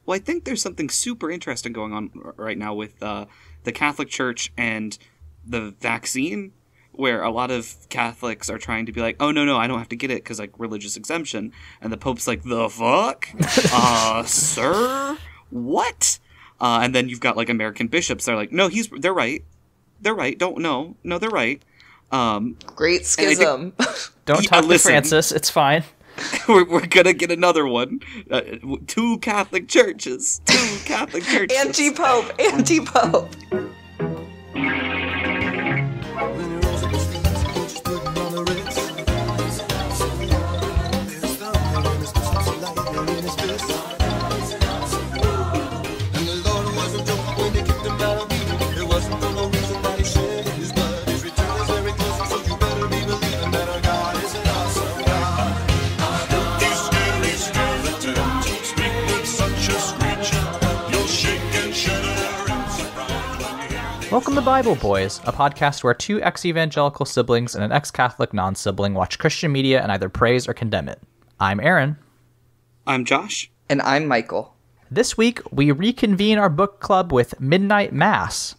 Well, I think there's something super interesting going on right now with the Catholic Church and the vaccine, where a lot of Catholics are trying to be like, oh, no, I don't have to get it because, like, religious exemption. And the Pope's like, the fuck? Sir? What? And then you've got, like, American bishops. They're like, no, they're right. They're right. No, they're right. Great schism. Don't talk to Francis. It's fine. We're gonna get another one. Two Catholic churches. Antipope. Welcome to Bible Boys, a podcast where two ex-evangelical siblings and an ex-Catholic non-sibling watch Christian media and either praise or condemn it. I'm Aaron. I'm Josh. And I'm Michael. This week, we reconvene our book club with Midnight Mass.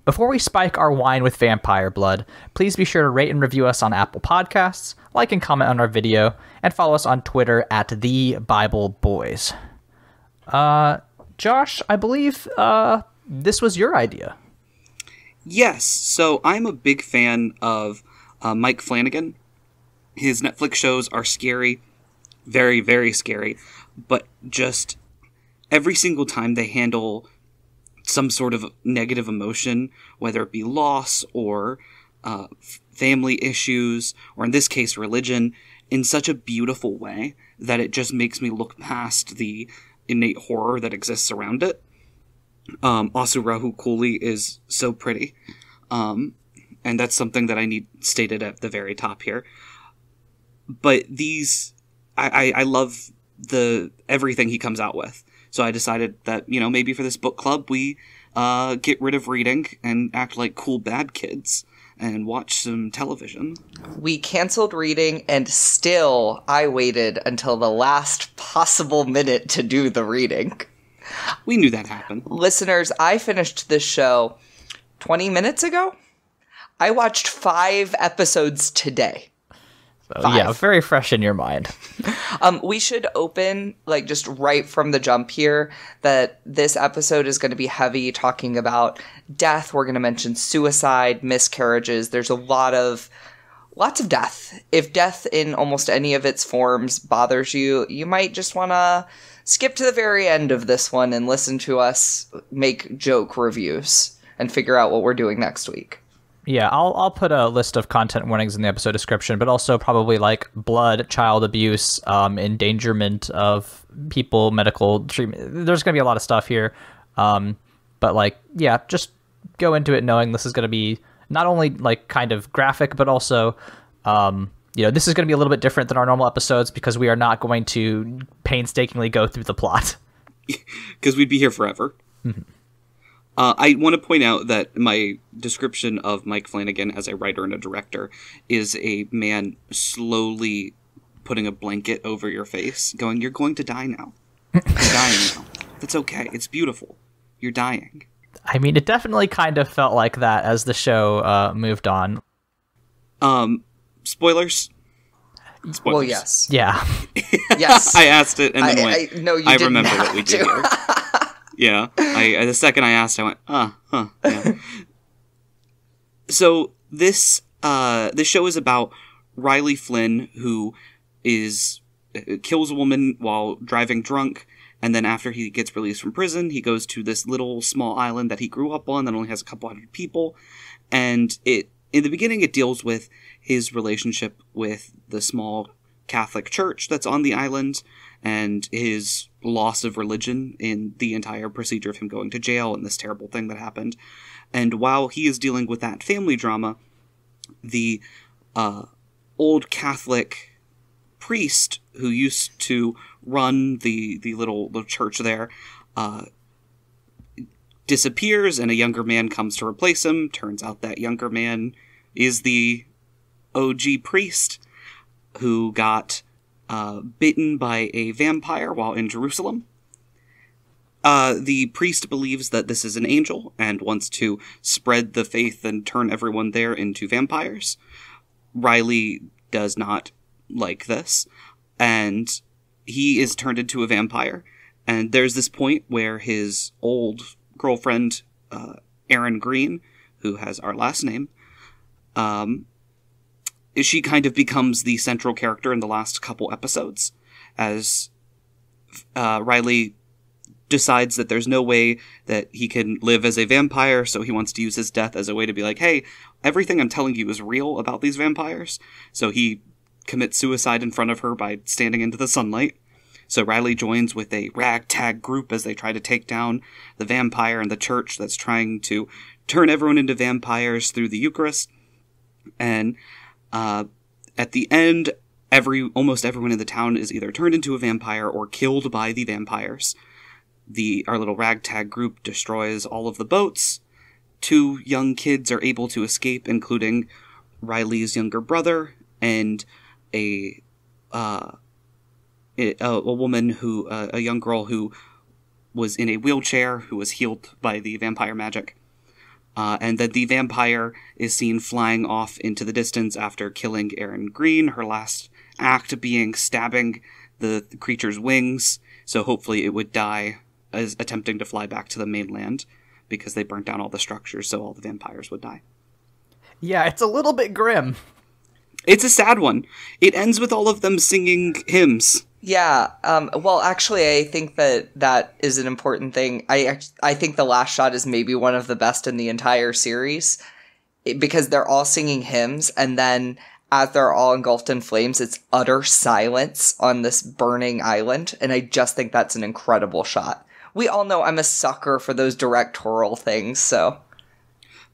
Before we spike our wine with vampire blood, please be sure to rate and review us on Apple Podcasts, like and comment on our video, and follow us on Twitter at The Bible Boys. Josh, I believe this was your idea. Yes, so I'm a big fan of Mike Flanagan. His Netflix shows are scary, very, very scary, but just every single time they handle some sort of negative emotion, whether it be loss or family issues, or in this case, religion, in such a beautiful way that it just makes me look past the innate horror that exists around it. Asu Rahu Kuli is so pretty. And that's something that I need stated at the very top here. But I love everything he comes out with. So I decided that, maybe for this book club, we get rid of reading and act like cool bad kids and watch some television. We canceled reading, and still I waited until the last possible minute to do the reading. We knew that happened. Listeners, I finished this show 20 minutes ago. I watched 5 episodes today. So, yeah, very fresh in your mind. We should open, just right from the jump here, that this episode is going to be heavy, talking about death. We're going to mention suicide, miscarriages. There's lots of death. If death in almost any of its forms bothers you, you might just want to skip to the very end of this one and listen to us make joke reviews and figure out what we're doing next week. Yeah, I'll put a list of content warnings in the episode description, but also probably blood, child abuse, endangerment of people, medical treatment. There's going to be a lot of stuff here. But just go into it knowing this is going to be not only kind of graphic, but also this is going to be a little bit different than our normal episodes because we are not going to painstakingly go through the plot. Because we'd be here forever. Mm-hmm. I want to point out that my description of Mike Flanagan as a writer and a director is a man slowly putting a blanket over your face, going, "You're going to die now. You're dying now. That's okay. It's beautiful. You're dying." I mean, it definitely kind of felt like that as the show moved on. Spoilers? Well, yes. Yeah. Yes. I asked it and then went, no, you I didn't remember have what we to. did here. Yeah. The second I asked, I went, yeah. So this show is about Riley Flynn, who kills a woman while driving drunk, and then after he gets released from prison, he goes to this little small island that he grew up on that only has a couple hundred people, and in the beginning it deals with his relationship with the small Catholic church that's on the island, and his loss of religion in the entire procedure of him going to jail and this terrible thing that happened. And while he is dealing with that family drama, the old Catholic priest who used to run the little church there disappears, and a younger man comes to replace him. Turns out that younger man is the OG priest who got bitten by a vampire while in Jerusalem. The priest believes that this is an angel and wants to spread the faith and turn everyone there into vampires. Riley does not like this, and he is turned into a vampire. And there's this point where his old girlfriend, Erin Greene, who has our last name, she kind of becomes the central character in the last couple episodes, as Riley decides that there's no way that he can live as a vampire, so he wants to use his death as a way to be like, hey, everything I'm telling you is real about these vampires. So he commits suicide in front of her by standing into the sunlight. So Riley joins with a ragtag group as they try to take down the vampire and the church that's trying to turn everyone into vampires through the Eucharist. And at the end, almost everyone in the town is either turned into a vampire or killed by the vampires. Our little ragtag group destroys all of the boats. 2 young kids are able to escape, including Riley's younger brother and a woman a young girl who was in a wheelchair who was healed by the vampire magic. And then the vampire is seen flying off into the distance after killing Erin Greene, her last act being stabbing the creature's wings, so hopefully it would die as attempting to fly back to the mainland, because they burnt down all the structures, so all the vampires would die. Yeah, it's a little bit grim. It's a sad one. It ends with all of them singing hymns. Yeah, well, actually, I think that is an important thing. I think the last shot is maybe one of the best in the entire series, because they're all singing hymns, and then as they're all engulfed in flames, it's utter silence on this burning island, and I just think that's an incredible shot. We all know I'm a sucker for those directorial things, so...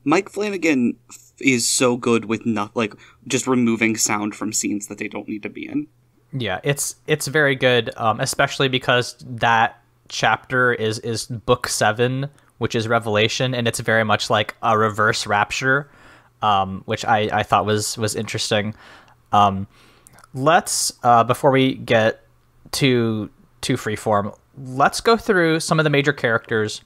Mike Flanagan is so good with just removing sound from scenes that they don't need to be in. Yeah, it's very good, especially because that chapter is book 7, which is Revelation, and it's very much like a reverse Rapture, which I thought was interesting. Let's before we get too freeform, let's go through some of the major characters.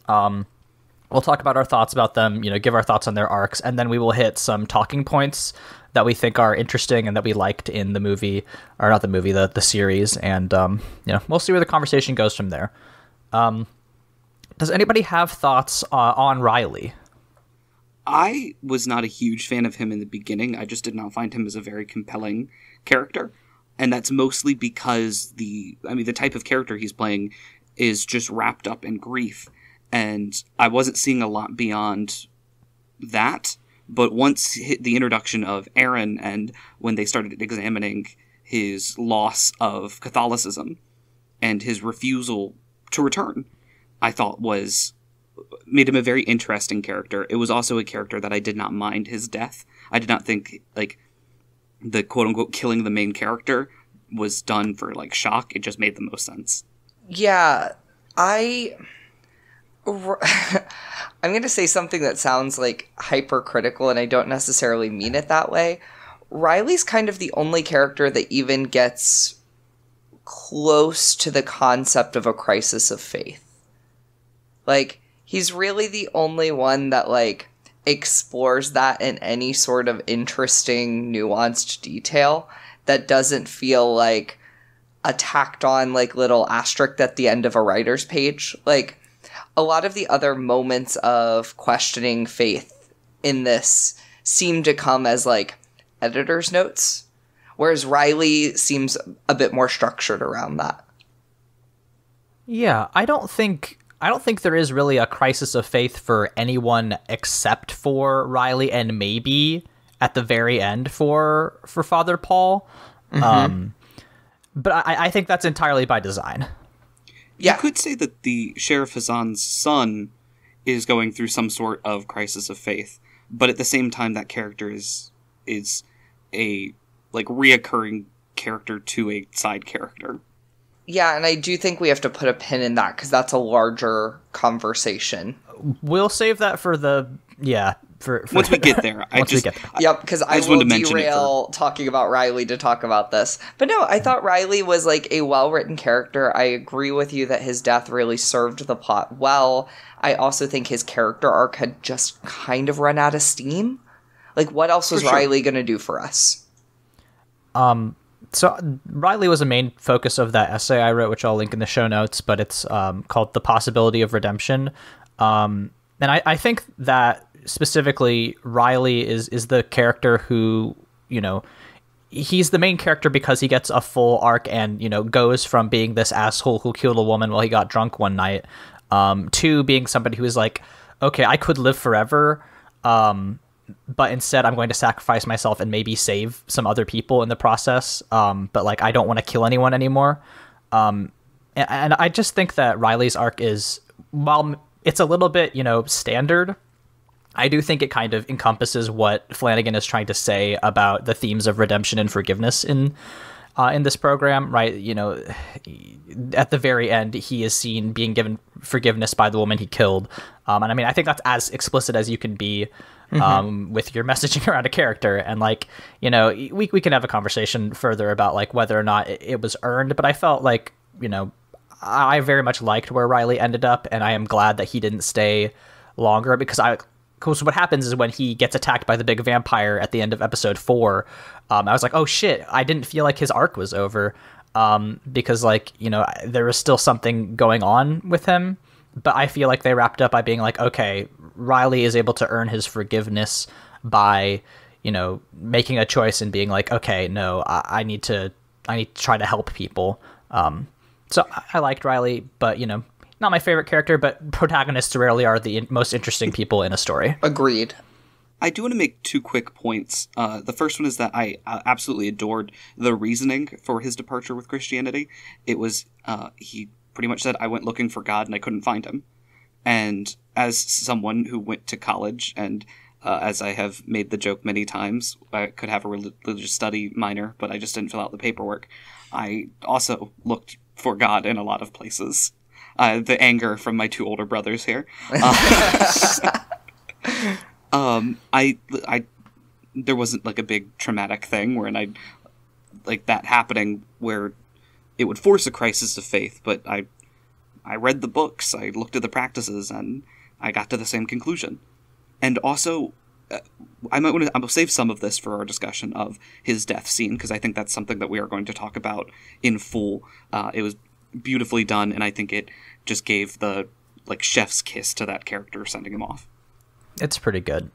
We'll talk about our thoughts about them, give our thoughts on their arcs, and then we will hit some talking points that we think are interesting and that we liked in the movie, or not the movie, the series, and we'll see where the conversation goes from there. Does anybody have thoughts on Riley? I was not a huge fan of him in the beginning. I just did not find him as a very compelling character, and that's mostly because the type of character he's playing is just wrapped up in grief. And I wasn't seeing a lot beyond that, but once the introduction of Aaron and when they started examining his loss of Catholicism and his refusal to return, I thought made him a very interesting character. It was also a character that I did not mind his death. I did not think, the quote-unquote killing the main character was done for, shock. It just made the most sense. Yeah, I'm going to say something that sounds hypercritical, and I don't necessarily mean it that way. Riley's kind of the only character that even gets close to the concept of a crisis of faith. He's really the only one that, explores that in any sort of interesting, nuanced detail that doesn't feel like a tacked on, little asterisk at the end of a writer's page. A lot of the other moments of questioning faith in this seem to come as, editor's notes, whereas Riley seems a bit more structured around that. Yeah, I don't think there is really a crisis of faith for anyone except for Riley, and maybe at the very end for Father Paul. Mm-hmm. But I think that's entirely by design. Yeah. You could say that the Sheriff Hassan's son is going through some sort of crisis of faith, but at the same time, that character is a reoccurring character to a side character. Yeah, and I do think we have to put a pin in that because that's a larger conversation. We'll save that for the for once we get there. we get there. Yep, because I just will wanted to mention it derail talking about Riley to talk about this. But no, I thought Riley was like a well-written character. I agree with you that his death really served the plot well. I also think his character arc had just kind of run out of steam. Like, what else was Riley going to do for us? So Riley was a main focus of that essay I wrote, which I'll link in the show notes, but it's called The Possibility of Redemption. And I think that specifically Riley is the character who, you know, he's the main character because he gets a full arc and, you know, goes from being this asshole who killed a woman while he got drunk one night to being somebody who is like, okay, I could live forever, but instead I'm going to sacrifice myself and maybe save some other people in the process. But like, I don't want to kill anyone anymore. And I just think that Riley's arc is, while it's a little bit, you know, standard, I do think it kind of encompasses what Flanagan is trying to say about the themes of redemption and forgiveness in this program, right? You know, at the very end, he is seen being given forgiveness by the woman he killed. And I mean, I think that's as explicit as you can be with your messaging around a character. And like, you know, we can have a conversation further about like whether or not it was earned, but I felt like, you know, I very much liked where Riley ended up, and I am glad that he didn't stay longer because what happens is when he gets attacked by the big vampire at the end of episode 4, I was like, oh shit, I didn't feel like his arc was over, because like, you know, there was still something going on with him, but I feel like they wrapped up by being like, okay, Riley is able to earn his forgiveness by, you know, making a choice and being like, okay, no, I need to try to help people. So I liked Riley, but, you know, not my favorite character, but protagonists rarely are the most interesting people in a story. Agreed. I do want to make 2 quick points. The first one is that I absolutely adored the reasoning for his departure with Christianity. It was, he pretty much said, I went looking for God and I couldn't find him. And as someone who went to college, and as I have made the joke many times, I could have a religious study minor, but I just didn't fill out the paperwork. I also looked for God in a lot of places. The anger from my 2 older brothers here. There wasn't like a big traumatic thing where like that happening where it would force a crisis of faith, but I read the books, I looked at the practices, and I got to the same conclusion. And also, I'll save some of this for our discussion of his death scene, because I think that's something that we are going to talk about in full. It was beautifully done, and I think it just gave the like chef's kiss to that character, sending him off. It's pretty good.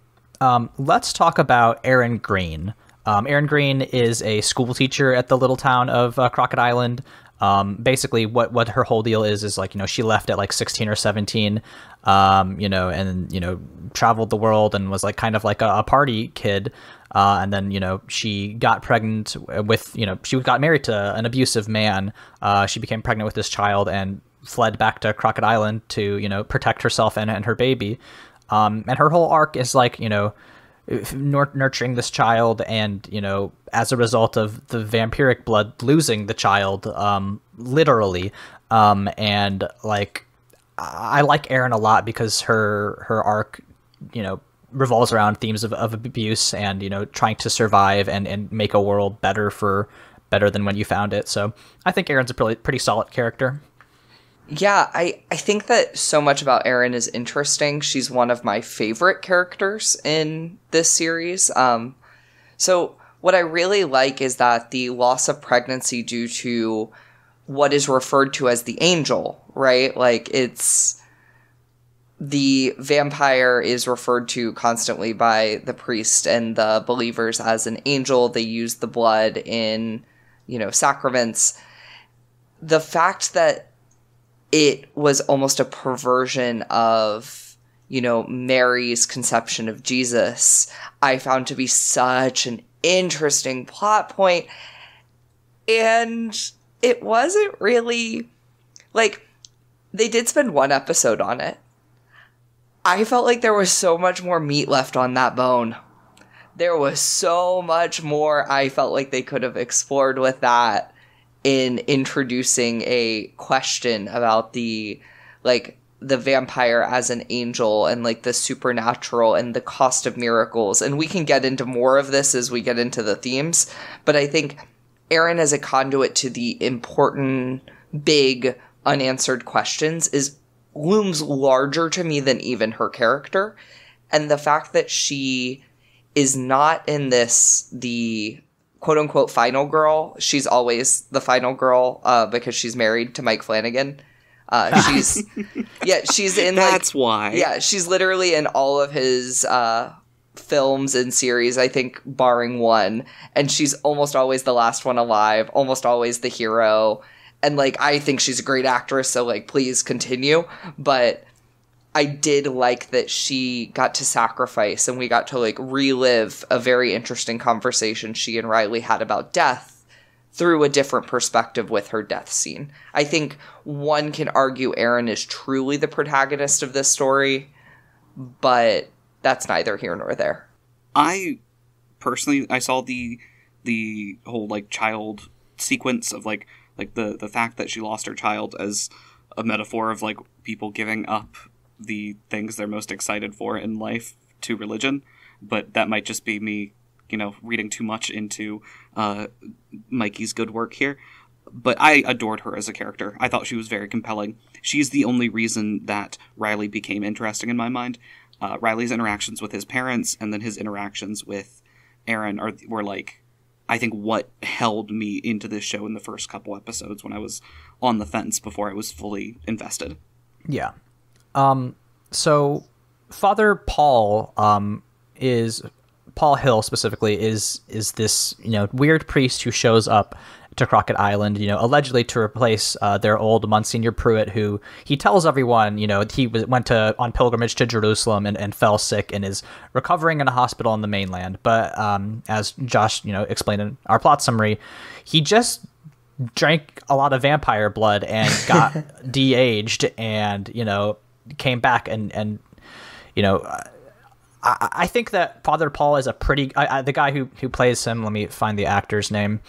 Let's talk about Erin Greene. Erin Greene is a school teacher at the little town of Crockett Island. Basically what her whole deal is like, you know, she left at like 16 or 17, you know, and, you know, traveled the world and was like kind of like a party kid. And then, you know, she got pregnant with, you know, she got married to an abusive man. She became pregnant with this child and fled back to Crockett Island to, you know, protect herself and her baby. And her whole arc is like, you know, nurturing this child and, you know, as a result of the vampiric blood, losing the child, literally. And like, I like Erin a lot because her arc, you know, revolves around themes of abuse and, you know, trying to survive and make a world better than when you found it. So I think Erin's a pretty solid character. Yeah, I think that so much about Erin is interesting. She's one of my favorite characters in this series. So what I really like is that the loss of pregnancy due to what is referred to as the angel, right? Like, it's the vampire is referred to constantly by the priest and the believers as an angel. They use the blood in, you know, sacraments. The fact that it was almost a perversion of, you know, Mary's conception of Jesus, I found to be such an interesting plot point. And it wasn't really, like, they did spend 1 episode on it. I felt like there was so much more meat left on that bone. There was so much more I felt like they could have explored with that in introducing a question about the the vampire as an angel and like the supernatural and the cost of miracles. And we can get into more of this as we get into the themes. But I think Aaron as a conduit to the important, big, unanswered questions looms larger to me than even her character. And the fact that she is not in this, the quote-unquote final girl. She's always the final girl because she's married to Mike Flanagan. She's in That's why. Yeah, she's literally in all of his films and series, I think, barring one. And she's almost always the last one alive, almost always the hero. And, like, I think she's a great actress, so, like, please continue. But I did like that she got to sacrifice and we got to, like, relive a very interesting conversation she and Riley had about death through a different perspective with her death scene. I think one can argue Aaron is truly the protagonist of this story, but that's neither here nor there. I saw the whole, like, child sequence of, like the fact that she lost her child as a metaphor of, like, people giving up the things they're most excited for in life to religion. But that might just be me, reading too much into Mikey's good work here. But I adored her as a character. I thought she was very compelling. She's the only reason that Riley became interesting in my mind. Riley's interactions with his parents and then his interactions with Aaron were like, I think, what held me into this show in the first couple episodes when I was on the fence before I was fully invested. Yeah. So Father Paul Paul Hill specifically is this, weird priest who shows up to Crockett Island, allegedly to replace their old Monsignor Pruitt, who he tells everyone, he went on pilgrimage to Jerusalem and fell sick and is recovering in a hospital on the mainland. But as Josh, explained in our plot summary, he just drank a lot of vampire blood and got de-aged and, came back and I think that Father Paul is a pretty... the guy who plays him, let me find the actor's name,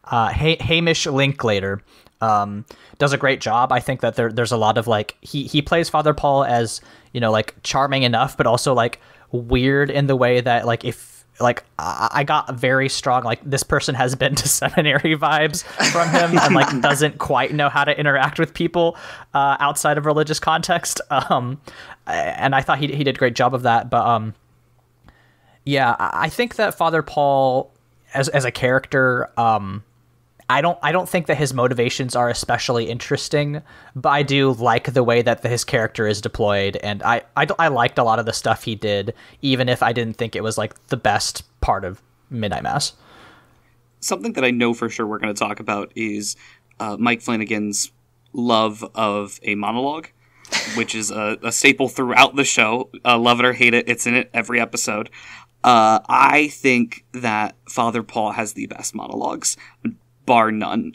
Hamish Linklater, does a great job. I think that there's a lot of, like... He plays Father Paul as, like, charming enough, but also, like, weird in the way that, like, if... Like, I got very strong, like, this person has been to seminary vibes from him and, like, doesn't quite know how to interact with people outside of religious context. And I thought he did a great job of that. But, yeah, I think that Father Paul, as a character, I don't think that his motivations are especially interesting, but I do like the way that his character is deployed, and I liked a lot of the stuff he did, even if I didn't think it was, like, the best part of Midnight Mass. Something that I know for sure we're going to talk about is Mike Flanagan's love of a monologue, which is a staple throughout the show. Love it or hate it, it's in it every episode. I think that Father Paul has the best monologues, bar none.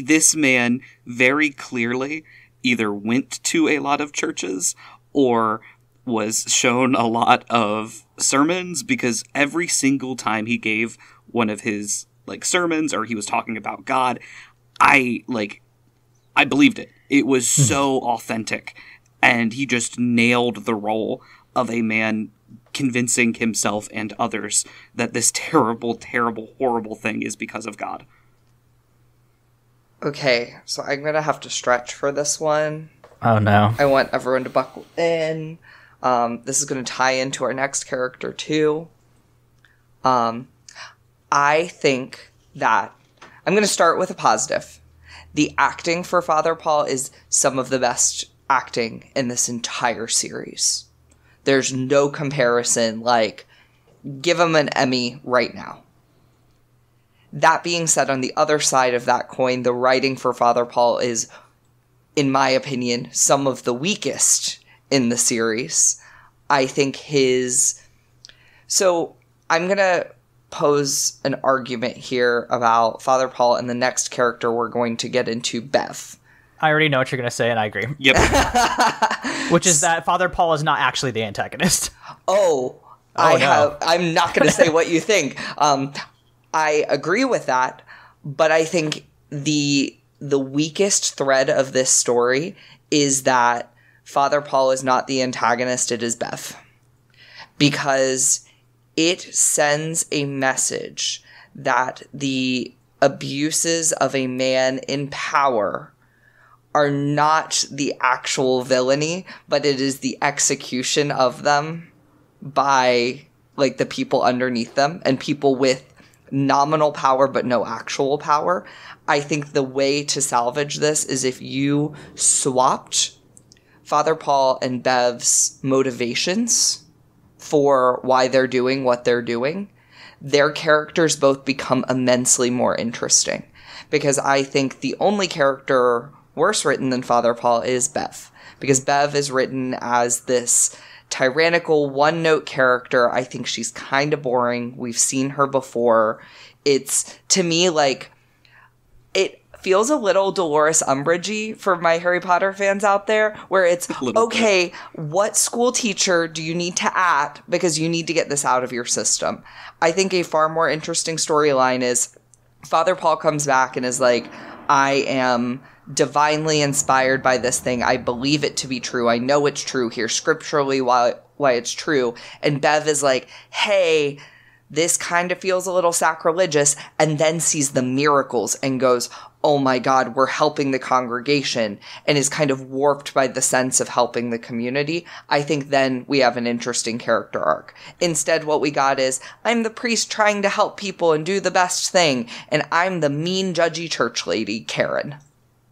This man very clearly either went to a lot of churches or was shown a lot of sermons, because every single time he gave one of his, like, sermons or he was talking about God, I believed it. It was so authentic, and he just nailed the role of a man convincing himself and others that this terrible, terrible, horrible thing is because of God. Okay, so I'm going to have to stretch for this one. Oh, no. I want everyone to buckle in. This is going to tie into our next character, too. I think that... I'm going to start with a positive. The acting for Father Paul is some of the best acting in this entire series. There's no comparison. Like, give him an Emmy right now. That being said, on the other side of that coin, the writing for Father Paul is, in my opinion, some of the weakest in the series. I think So, I'm going to pose an argument here about Father Paul and the next character we're going to get into, Bev. I already know what you're going to say, and I agree. Yep. Which is that Father Paul is not actually the antagonist. I'm not going to say what you think. I agree with that, but I think the weakest thread of this story is that Father Paul is not the antagonist, it is Bev. Because it sends a message that the abuses of a man in power are not the actual villainy, but it is the execution of them by, like, the people underneath them and people with nominal power but no actual power. I think the way to salvage this is if you swapped Father Paul and Bev's motivations for why they're doing what they're doing. Their characters both become immensely more interesting. Because I think the only character worse written than Father Paul is Bev. Because Bev is written as this tyrannical, one-note character. I think she's kind of boring. We've seen her before. It's, to me, like, it feels a little Dolores Umbridge-y for my Harry Potter fans out there, where it's, okay, what school teacher do you need to at because you need to get this out of your system? I think a far more interesting storyline is Father Paul comes back and is like, I am divinely inspired by this thing. I believe it to be true. I know it's true here scripturally why it's true. And Bev is like, hey, this kind of feels a little sacrilegious, and then sees the miracles and goes, oh my God, we're helping the congregation, and is kind of warped by the sense of helping the community. I think then we have an interesting character arc. Instead, what we got is, I'm the priest trying to help people and do the best thing, and I'm the mean, judgy church lady, Karen.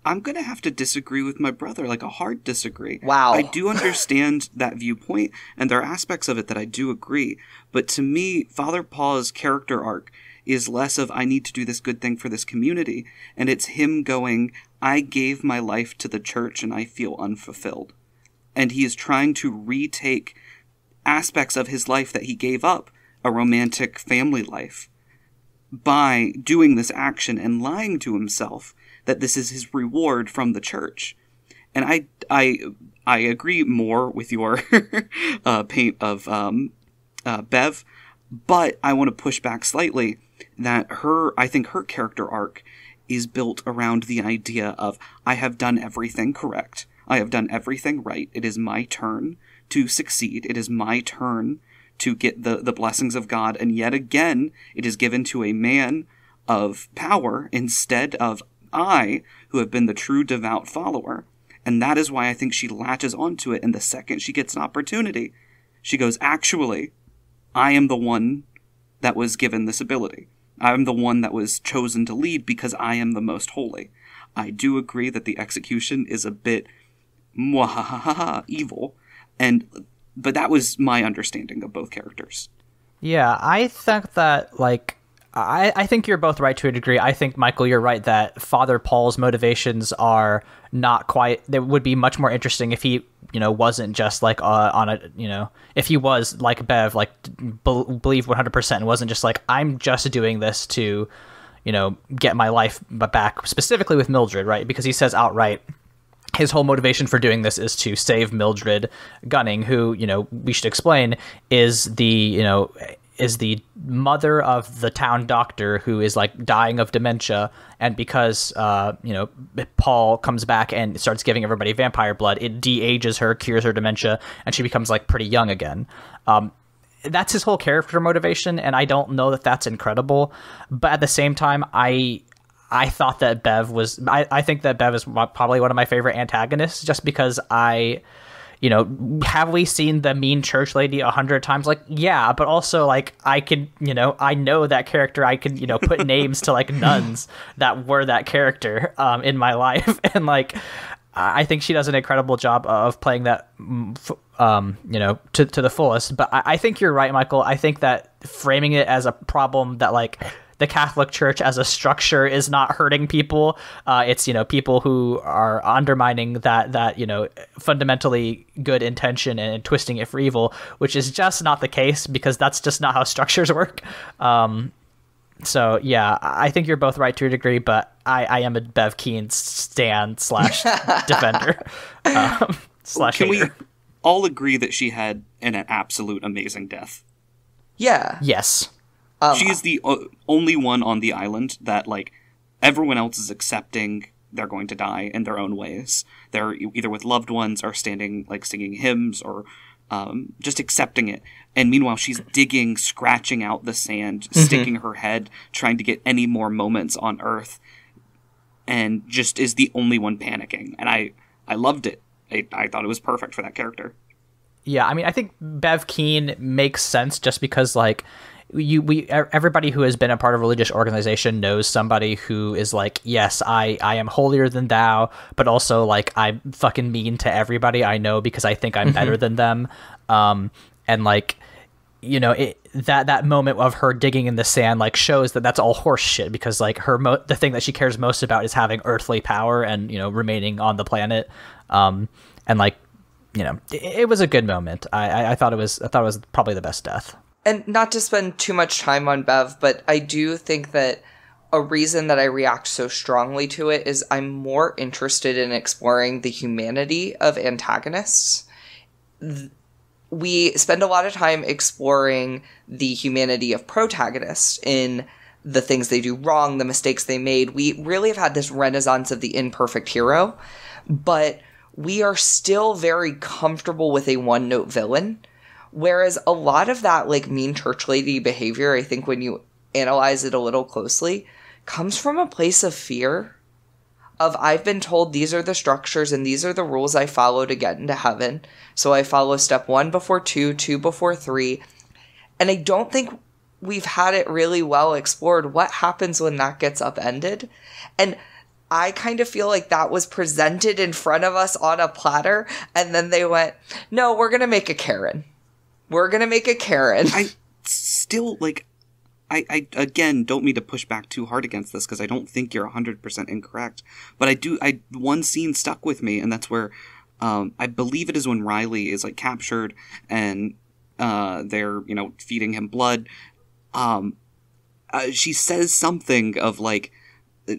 I'm going to have to disagree with my brother, like a hard disagree. Wow. I do understand that viewpoint, and there are aspects of it that I do agree. But to me, Father Paul's character arc is less of, I need to do this good thing for this community, and it's him going, I gave my life to the church and I feel unfulfilled. And he is trying to retake aspects of his life that he gave up, a romantic family life, by doing this action and lying to himself that this is his reward from the church. And I agree more with your paint of Bev, but I want to push back slightly that I think her character arc is built around the idea of, I have done everything correct. I have done everything right. It is my turn to succeed. It is my turn to get the blessings of God. And yet again, it is given to a man of power instead of I, who have been the true devout follower. And that is why I think she latches onto it. And the second she gets an opportunity, she goes, actually, I am the one that was given this ability. I am the one that was chosen to lead because I am the most holy. I do agree that the execution is a bit evil, but that was my understanding of both characters. Yeah, I think that, like, I think you're both right to a degree. I think, Michael, you're right that Father Paul's motivations are not quite, they would be much more interesting if he, wasn't just like on a, if he was like Bev, like believe 100% and wasn't just like, I'm just doing this to, get my life back, specifically with Mildred, right? Because he says outright, his whole motivation for doing this is to save Mildred Gunning, who, we should explain is the mother of the town doctor who is like dying of dementia. And because, Paul comes back and starts giving everybody vampire blood, it de-ages her, cures her dementia, and she becomes like pretty young again. That's his whole character motivation. And I don't know that that's incredible, but at the same time, I thought that Bev was, I think that Bev is probably one of my favorite antagonists just because have we seen the mean church lady 100 times? Like, yeah, but also like I could, I know that character. I could, put names to like nuns that were that character in my life. And like, I think she does an incredible job of playing that, to the fullest. But I think you're right, Michael. I think that framing it as a problem that like, the Catholic Church as a structure is not hurting people. It's, people who are undermining that fundamentally good intention and twisting it for evil, which is just not the case because that's just not how structures work. So yeah, I think you're both right to a degree, but I am a Bev Keane stan / defender / Can we hater. all agree that she had an absolute amazing death? Yeah. Yes. She is the only one on the island that, like, everyone else is accepting they're going to die in their own ways. They're either with loved ones or standing, like, singing hymns or just accepting it. And meanwhile, she's digging, scratching out the sand, sticking her head, trying to get any more moments on Earth, and just is the only one panicking. And I loved it. I thought it was perfect for that character. Yeah, I mean, I think Bev Keane makes sense just because, like, everybody who has been a part of a religious organization knows somebody who is like, yes, I am holier than thou, but also, like, I'm fucking mean to everybody I know because I think I'm better than them. And, like, you know, that moment of her digging in the sand, like, shows that that's all horse shit, because, like, the thing that she cares most about is having earthly power and, you know, remaining on the planet. And, like, you know, it was a good moment. I thought it was probably the best death. And not to spend too much time on Bev, but I do think that a reason that I react so strongly to it is I'm more interested in exploring the humanity of antagonists. We spend a lot of time exploring the humanity of protagonists in the things they do wrong, the mistakes they made. We really have had this renaissance of the imperfect hero, but we are still very comfortable with a one-note villain. Whereas a lot of that, like, mean church lady behavior, I think when you analyze it a little closely, comes from a place of fear. Of, I've been told these are the structures and these are the rules I follow to get into heaven. So I follow step 1 before 2, 2 before 3. And I don't think we've had it really well explored what happens when that gets upended. And I kind of feel like that was presented in front of us on a platter, and then they went, no, we're going to make a Karen. We're going to make a Karen. I still, like, I again, don't mean to push back too hard against this, because I don't think you're 100% incorrect. But one scene stuck with me, and that's where, I believe it is when Riley is, like, captured, and they're, you know, feeding him blood. She says something of, like,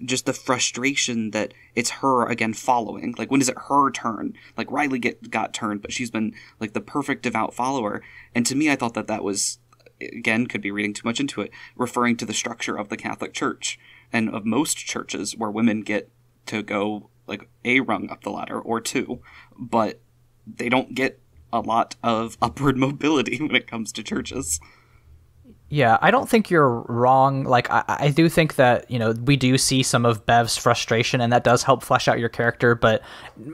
just the frustration that it's her again following. Like, when is it her turn? Like, Riley got turned, but she's been, like, the perfect devout follower. And to me, I thought that was, again, could be reading too much into it, referring to the structure of the Catholic Church and of most churches where women get to go, like, a rung up the ladder or 2, but they don't get a lot of upward mobility when it comes to churches. Yeah, I don't think you're wrong. Like, I do think that, you know, we do see some of Bev's frustration, and that does help flesh out your character. But,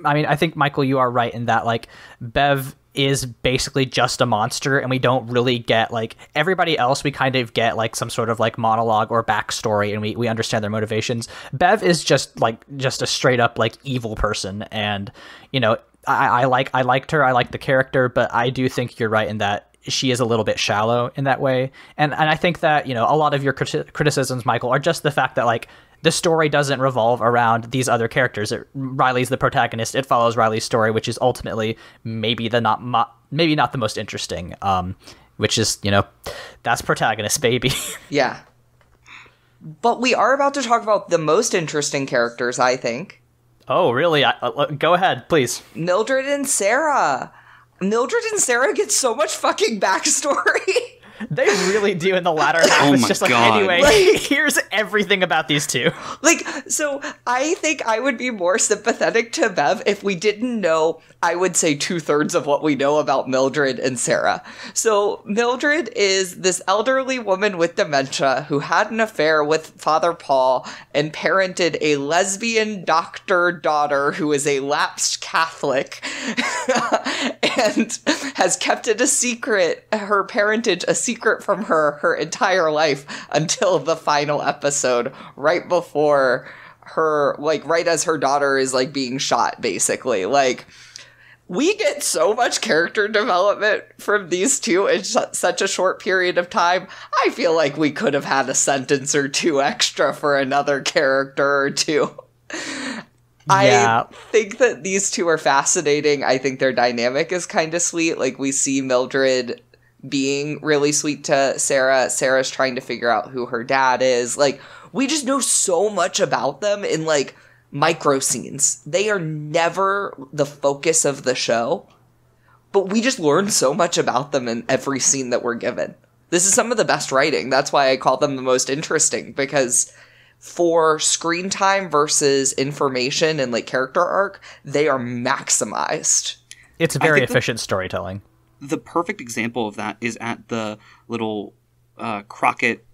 I mean, I think, Michael, you are right in that, like, Bev is basically just a monster, and we don't really get, like, everybody else, we kind of get, like, some sort of, like, monologue or backstory, and we understand their motivations. Bev is just a straight up, like, evil person, and, you know, I liked her, I like the character, but I do think you're right in that she is a little bit shallow in that way. And I think that, you know, a lot of your criticisms, Michael, are just the fact that, like, the story doesn't revolve around these other characters. Riley's the protagonist. It follows Riley's story, which is ultimately maybe not the most interesting, which is, you know, that's protagonist, baby. Yeah. But we are about to talk about the most interesting characters, I think. Oh, really? Go ahead, please. Mildred and Sarah. Mildred and Sarah get so much fucking backstory. They really do in the latter half. It's just like, God. Anyway, Like, here's everything about these two. Like, so I think I would be more sympathetic to Bev if we didn't know, I would say 2/3 of what we know about Mildred and Sarah. So Mildred is this elderly woman with dementia who had an affair with Father Paul and parented a lesbian doctor daughter who is a lapsed Catholic and has kept it a secret, her parentage a secret from her entire life until the final episode, right before her, like, right as her daughter is, like, being shot, basically. Like, we get so much character development from these two in such a short period of time. I feel like we could have had a sentence or 2 extra for another character or 2. Yeah. I think that these two are fascinating. I think their dynamic is kind of sweet. Like, we see Mildred being really sweet to Sarah. Sarah's trying to figure out who her dad is. Like, we just know so much about them in, like, micro scenes. They are never the focus of the show, but we just learn so much about them in every scene that we're given. This is some of the best writing. That's why I call them the most interesting, because for screen time versus information and like character arc, they are maximized. It's very efficient storytelling. The perfect example of that is at the little Crockett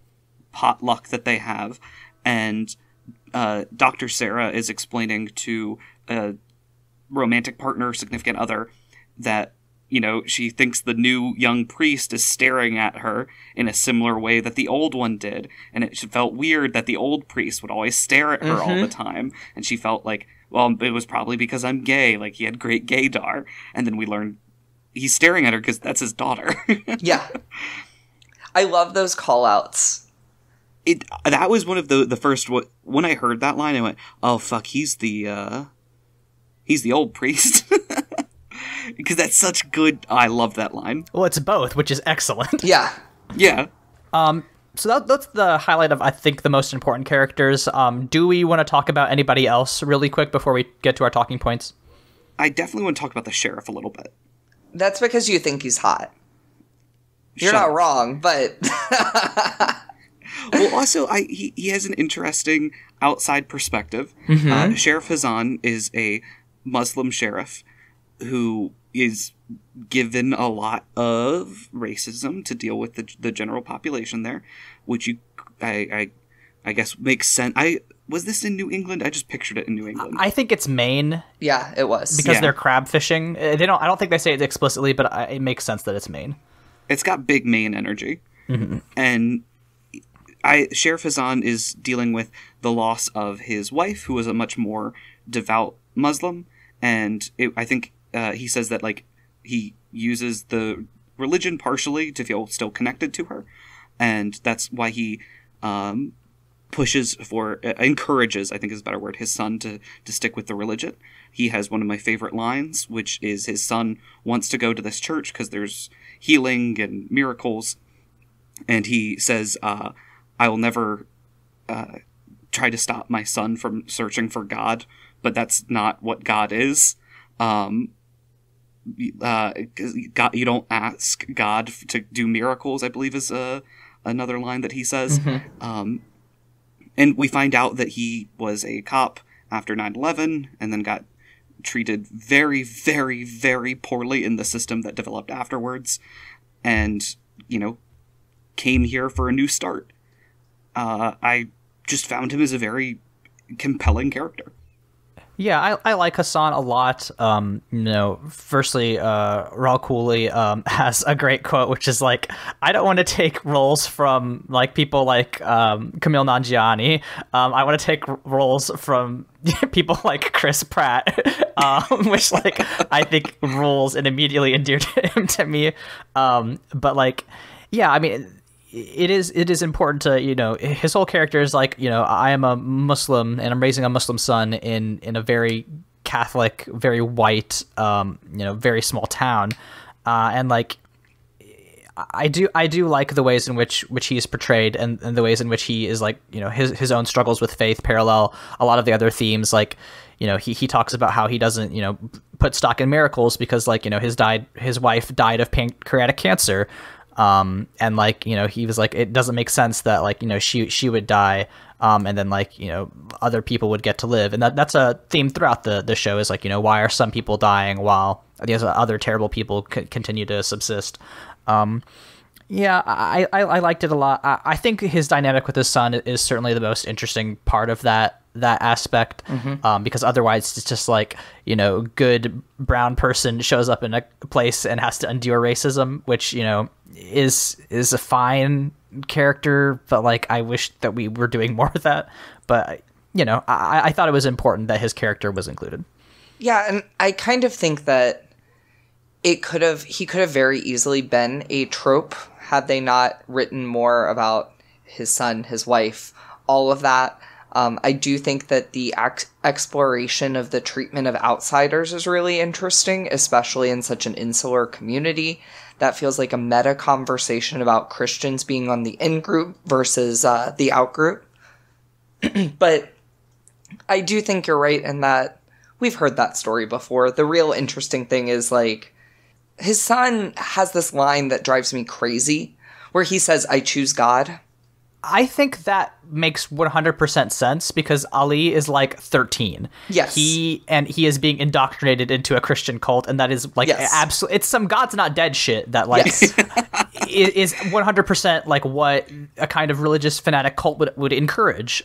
potluck that they have, and Dr. Sarah is explaining to a romantic partner, significant other, that, you know, she thinks the new young priest is staring at her in a similar way that the old one did. And it felt weird that the old priest would always stare at her all the time. And she felt like, well, it was probably because I'm gay. Like, he had great gaydar. And then we learned he's staring at her because that's his daughter. Yeah. I love those call-outs. That was one of the first... When I heard that line, I went, oh, fuck, he's the old priest. Because that's such good... I love that line. Well, it's both, which is excellent. Yeah. Yeah. So that's the highlight of, I think, the most important characters. Do we want to talk about anybody else really quick before we get to our talking points? I definitely want to talk about the sheriff a little bit. That's because you think he's hot. You're Shut not up. wrong, but... Well, also, he has an interesting outside perspective. Sheriff Hazan is a Muslim sheriff who is given a lot of racism to deal with the general population there, which I guess makes sense. Was this in New England? I just pictured it in New England. I think it's Maine. Yeah, it was. Because they're crab fishing. I don't think they say it explicitly, but it makes sense that it's Maine. It's got big Maine energy. And Sheriff Hazan is dealing with the loss of his wife, who was a much more devout Muslim, and I think he says that like he uses the religion partially to feel still connected to her, and that's why he encourages, I think is a better word, his son to stick with the religion. He has one of my favorite lines, which is his son wants to go to this church because there's healing and miracles, and he says, I will never try to stop my son from searching for God, but that's not what God is. God, you don't ask God to do miracles, I believe is another line that he says. And we find out that he was a cop after 9/11 and then got treated very, very, very poorly in the system that developed afterwards, and, you know, came here for a new start. I just found him as a very compelling character. Yeah, I like Hassan a lot. Firstly, Raul Cooley has a great quote, which is like, I don't want to take roles from like people like Camille Nanjiani. I want to take roles from people like Chris Pratt, which like I think rules and immediately endeared him to me. But like, yeah, I mean, it is important to, you know, his whole character is like, you know, I am a Muslim and I'm raising a Muslim son in a very Catholic, very white, very small town. And like, I do like the ways in which he is portrayed and the ways in which he is like, you know, his own struggles with faith parallel a lot of the other themes. Like, you know, he talks about how he doesn't, you know, put stock in miracles because like, you know, his wife died of pancreatic cancer. And like, you know, he was like, it doesn't make sense that like, you know, she would die, and then like, you know, other people would get to live. And that's a theme throughout the show is like, you know, why are some people dying while these other terrible people continue to subsist? Yeah, I liked it a lot. I think his dynamic with his son is certainly the most interesting part of that aspect, because otherwise it's just like, you know, good brown person shows up in a place and has to endure racism, which, you know, is a fine character, but like I wish that we were doing more of that. But, you know, I thought it was important that his character was included. Yeah, and I kind of think that he could have very easily been a trope had they not written more about his son, his wife, all of that. I do think that the exploration of the treatment of outsiders is really interesting, especially in such an insular community. That feels like a meta conversation about Christians being on the in-group versus the out-group. But I do think you're right in that we've heard that story before. The real interesting thing is, like, his son has this line that drives me crazy, where he says, I choose God. I think that makes 100% sense because Ali is like 13. Yes. He is being indoctrinated into a Christian cult, and that is like absolutely, it's some God's not dead shit that like is 100% like what a kind of religious fanatic cult would encourage.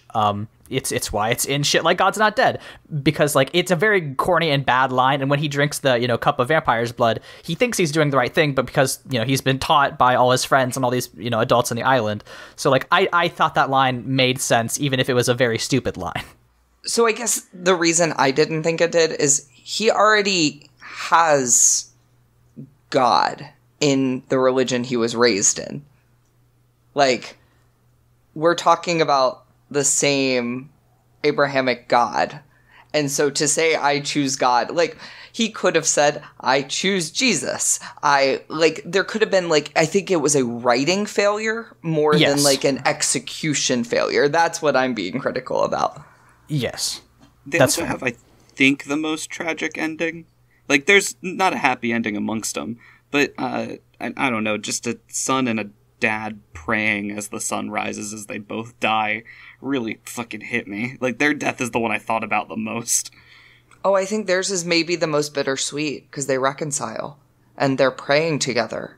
It's why it's in shit like God's not dead, because like it's a very corny and bad line, and when he drinks the cup of vampire's blood, he thinks he's doing the right thing, but because he's been taught by all his friends and all these adults on the island, so like I thought that line made sense even if it was a very stupid line. So I guess the reason I didn't think it did is he already has God in the religion he was raised in. Like, we're talking about the same Abrahamic God. And so to say I choose God, like, he could have said, I choose Jesus. There could have been, like, I think it was a writing failure more than, like, an execution failure. That's what I'm being critical about. Yes. They also have, I think, the most tragic ending. Like, there's not a happy ending amongst them, but, I don't know, just a son and a dad praying as the sun rises as they both die really fucking hit me. Like, their death is the one I thought about the most. Oh, I think theirs is maybe the most bittersweet, because they reconcile, and they're praying together.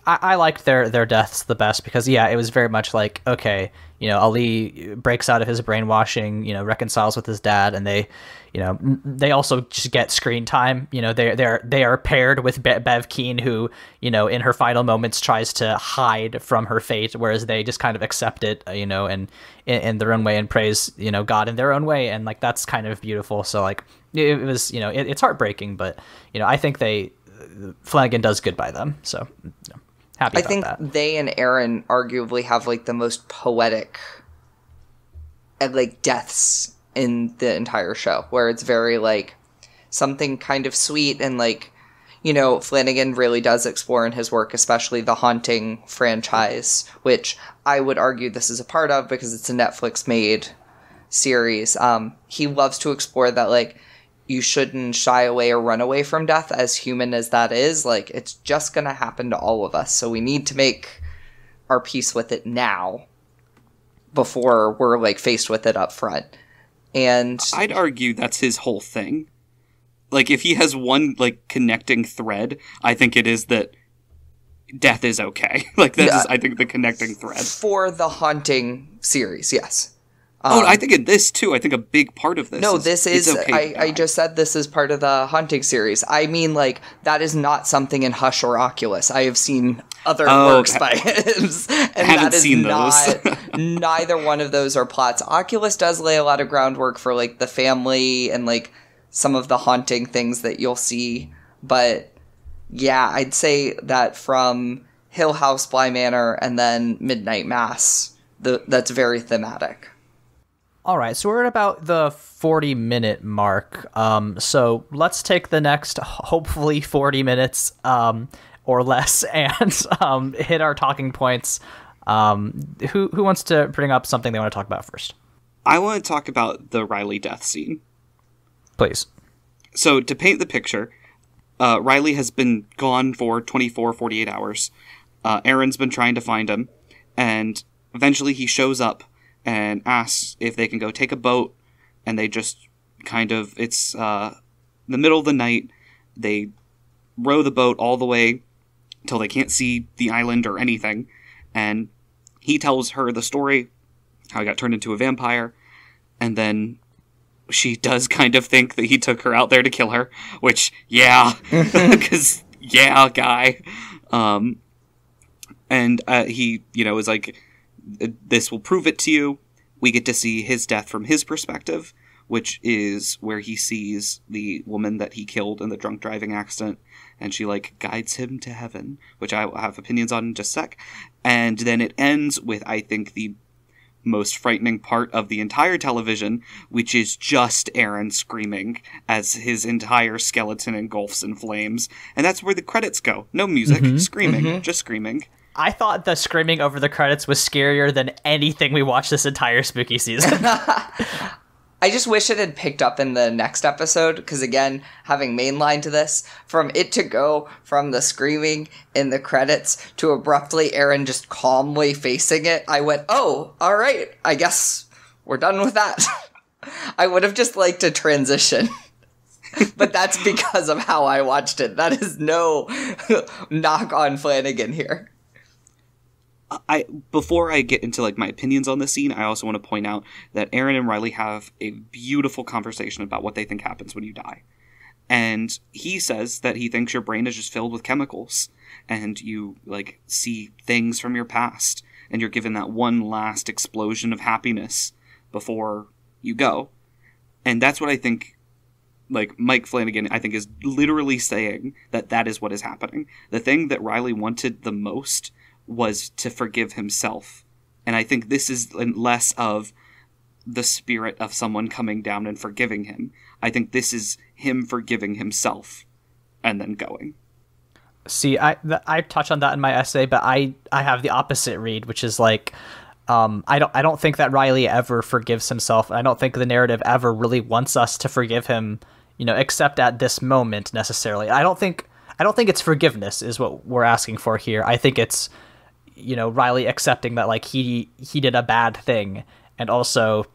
I liked their deaths the best because it was very much like, okay, Ali breaks out of his brainwashing, reconciles with his dad, and they also just get screen time. They are paired with Bev Keane, who in her final moments tries to hide from her fate, whereas they just kind of accept it, and in their own way, and praise God in their own way, and like that's kind of beautiful. So like it was it's heartbreaking, but I think Flanagan does good by them, so happy about that. I think they and Aaron arguably have like the most poetic like deaths in the entire show, where it's very like something kind of sweet, and like Flanagan really does explore in his work, especially the Haunting franchise, which I would argue this is a part of because it's a Netflix made series. He loves to explore that like you shouldn't shy away or run away from death, as human as that is. Like, it's just gonna happen to all of us, so we need to make our peace with it now before we're, like, faced with it up front. And I'd argue that's his whole thing. Like, if he has one, like, connecting thread, I think it is that death is okay. Like, that's, I think, the connecting thread. For the Haunting series, yes. I think in this, too. I think a big part of this is okay I just said this is part of the Haunting series. I mean, like, that is not something in Hush or Oculus. I have seen other works by him, and haven't seen those. Neither one of those are plots. Oculus does lay a lot of groundwork for, like, the family and, like, some of the haunting things that you'll see. But, yeah, I'd say that from Hill House, Bly Manor, and then Midnight Mass, that's very thematic. All right, so we're at about the 40-minute mark. So let's take the next, hopefully 40 minutes or less, and hit our talking points. Who wants to bring up something they want to talk about first? I want to talk about the Riley death scene. Please. So to paint the picture, Riley has been gone for 24, 48 hours. Aaron's been trying to find him, and eventually he shows up and asks if they can go take a boat, and they just kind of, it's the middle of the night, they row the boat all the way until they can't see the island or anything, and he tells her the story, how he got turned into a vampire, and then she does kind of think that he took her out there to kill her, which, yeah, because, yeah, guy, and he, is like, this will prove it to you. We get to see his death from his perspective, which is where he sees the woman that he killed in the drunk driving accident, and she, like, guides him to heaven, which I will have opinions on in just a sec. And then it ends with, I think, the most frightening part of the entire television, which is just Aaron screaming as his entire skeleton engulfs in flames. And that's where the credits go. No music, screaming, just screaming. I thought the screaming over the credits was scarier than anything we watched this entire spooky season. I just wish it had picked up in the next episode, because again, having mainline to this, from it to go from the screaming in the credits to abruptly Aaron just calmly facing it, I went, oh, all right, I guess we're done with that. I would have just liked to transition. But that's because of how I watched it. That is no knock on Flanagan here. Before I get into like my opinions on the scene, I also want to point out that Aaron and Riley have a beautiful conversation about what they think happens when you die. And he says that he thinks your brain is just filled with chemicals and you like see things from your past and you're given that one last explosion of happiness before you go. And that's what I think, like Mike Flanagan, I think is literally saying that that is what is happening. The thing that Riley wanted the most was to forgive himself. And I think this is less of the spirit of someone coming down and forgiving him. I think this is him forgiving himself and then going. See, I touch on that in my essay, but I have the opposite read, which is like, I don't think that Riley ever forgives himself. I don't think the narrative ever really wants us to forgive him, except at this moment necessarily. I don't think it's forgiveness is what we're asking for here. I think it's, Riley accepting that like he did a bad thing, and also,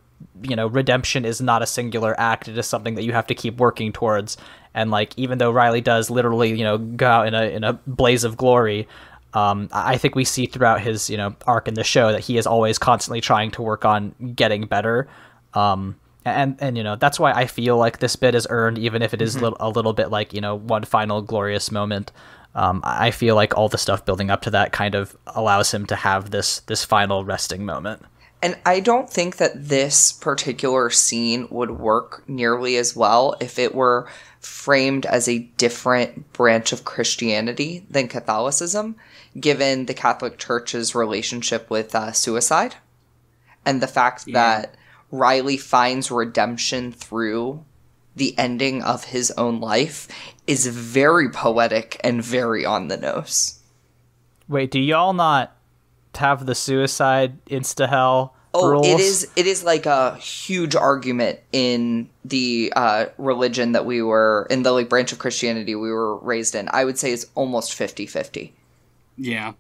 redemption is not a singular act. It is something that you have to keep working towards. And like, even though Riley does literally, go out in a blaze of glory, I think we see throughout his, arc in the show that he is always constantly trying to work on getting better. And that's why I feel like this bit is earned, even if it is a little bit like, one final glorious moment. I feel like all the stuff building up to that kind of allows him to have this final resting moment. And I don't think that this particular scene would work nearly as well if it were framed as a different branch of Christianity than Catholicism, given the Catholic Church's relationship with suicide and the fact that Riley finds redemption through the ending of his own life is very poetic and very on the nose. Wait, do y'all not have the suicide insta-hell rules? It is like a huge argument in the religion that we were, in the like branch of Christianity we were raised in. I would say it's almost 50-50. Yeah.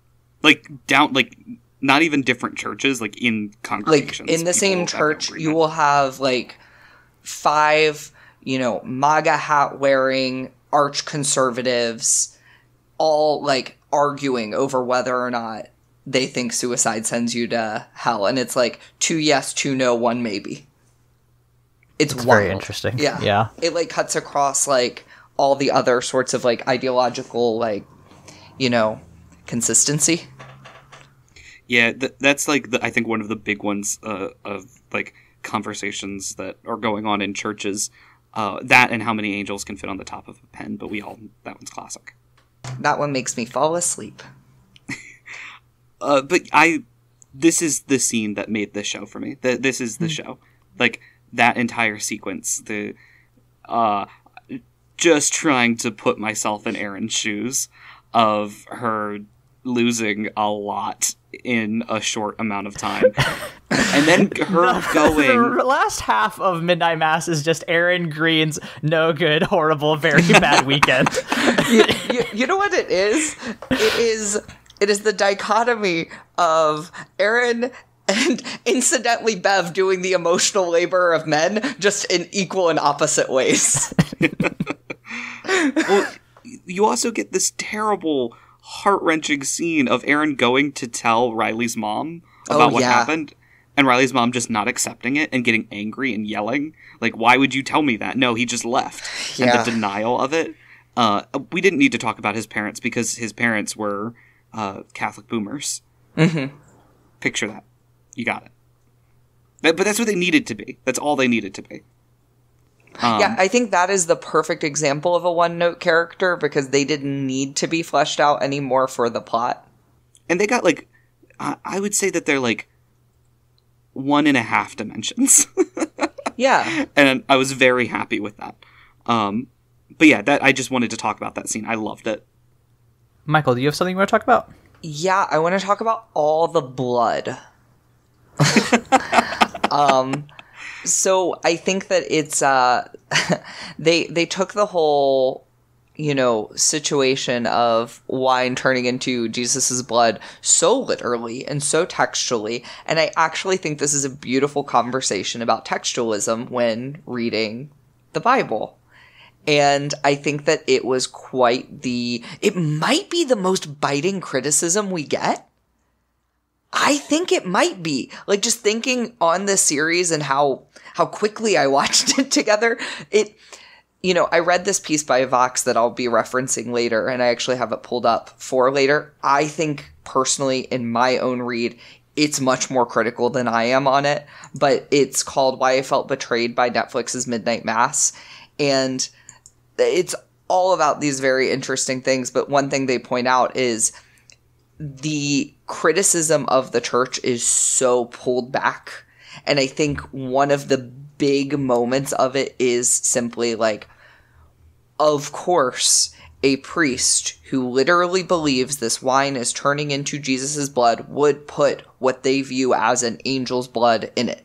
Like down, like not even different churches, like in congregations. Like in the same church, you will have like 5, MAGA hat wearing arch conservatives all like arguing over whether or not they think suicide sends you to hell. And it's like 2 yes, 2 no, 1 maybe. It's very interesting. Yeah. It like cuts across like all the other sorts of like ideological like, consistency. Yeah, that's like I think one of the big ones of like conversations that are going on in churches. That and how many angels can fit on the top of a pen, but that one's classic. That one makes me fall asleep. But this is the scene that made this show for me. This is the show. Like, that entire sequence, just trying to put myself in Erin's shoes of her losing a lot in a short amount of time. And then her going... The last half of Midnight Mass is just Aaron Greene's no good, horrible, very bad weekend. You know what it is? It is the dichotomy of Aaron and incidentally Bev doing the emotional labor of men, just in equal and opposite ways. Well, you also get this terrible, heart-wrenching scene of Aaron going to tell Riley's mom about what happened, and Riley's mom just not accepting it and getting angry and yelling. Like, why would you tell me that? No, he just left. Yeah. And the denial of it. We didn't need to talk about his parents because his parents were Catholic boomers. Mm-hmm. Picture that. You got it. But that's what they needed to be. That's all they needed to be. Yeah, I think that is the perfect example of a one-note character because they didn't need to be fleshed out anymore for the plot. And they got, like, I would say that they're, like, 1.5 dimensions. Yeah. And I was very happy with that. But yeah, I just wanted to talk about that scene. I loved it. Michael, do you have something you want to talk about? Yeah, I want to talk about all the blood. So I think that it's they took the whole, situation of wine turning into Jesus's blood so literally and so textually, and I actually think this is a beautiful conversation about textualism when reading the Bible. And I think that it was it might be the most biting criticism we get. I think it might be. Like, just thinking on this series and how quickly I watched it together, I read this piece by Vox that I'll be referencing later, and I actually have it pulled up for later. I think, personally, in my own read, it's much more critical than I am on it, but it's called Why I Felt Betrayed by Netflix's Midnight Mass, and it's all about these very interesting things, but one thing they point out is the criticism of the church is so pulled back. And I think one of the big moments of it is simply like, of course, a priest who literally believes this wine is turning into Jesus's blood would put what they view as an angel's blood in it.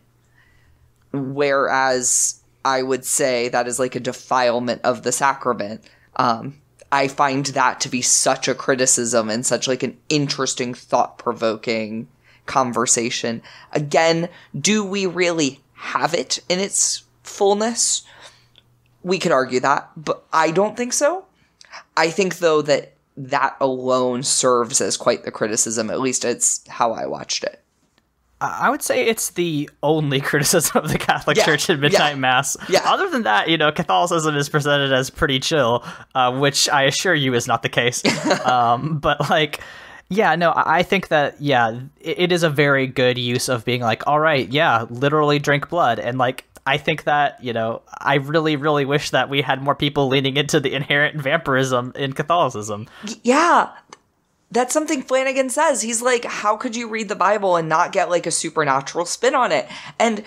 Whereas I would say that is like a defilement of the sacrament. I find that to be such a criticism and such like an interesting, thought-provoking conversation. Again, do we really have it in its fullness? We could argue that, but I don't think so. I think, though, that alone serves as quite the criticism. At least it's how I watched it. I would say it's the only criticism of the Catholic Church in Midnight Mass. Yeah. Other than that, Catholicism is presented as pretty chill, which I assure you is not the case. But I think that, it is a very good use of being like, all right, literally drink blood. And I think that, I really, really wish that we had more people leaning into the inherent vampirism in Catholicism. Yeah. That's something Flanagan says. He's like, how could you read the Bible and not get like a supernatural spin on it? And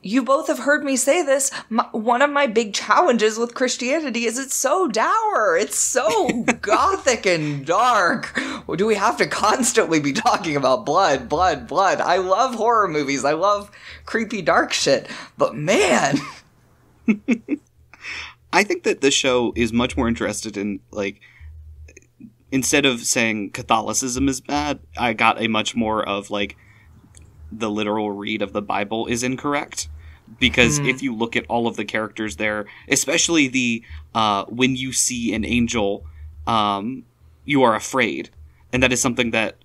you both have heard me say this. One of my big challenges with Christianity is it's so dour. It's so gothic and dark. Do we have to constantly be talking about blood, blood, blood? I love horror movies. I love creepy, dark shit. But man. I think that the show is much more interested in instead of saying Catholicism is bad, I got a much more of the literal read of the Bible is incorrect. Because if you look at all of the characters there, especially the when you see an angel, you are afraid. And that is something that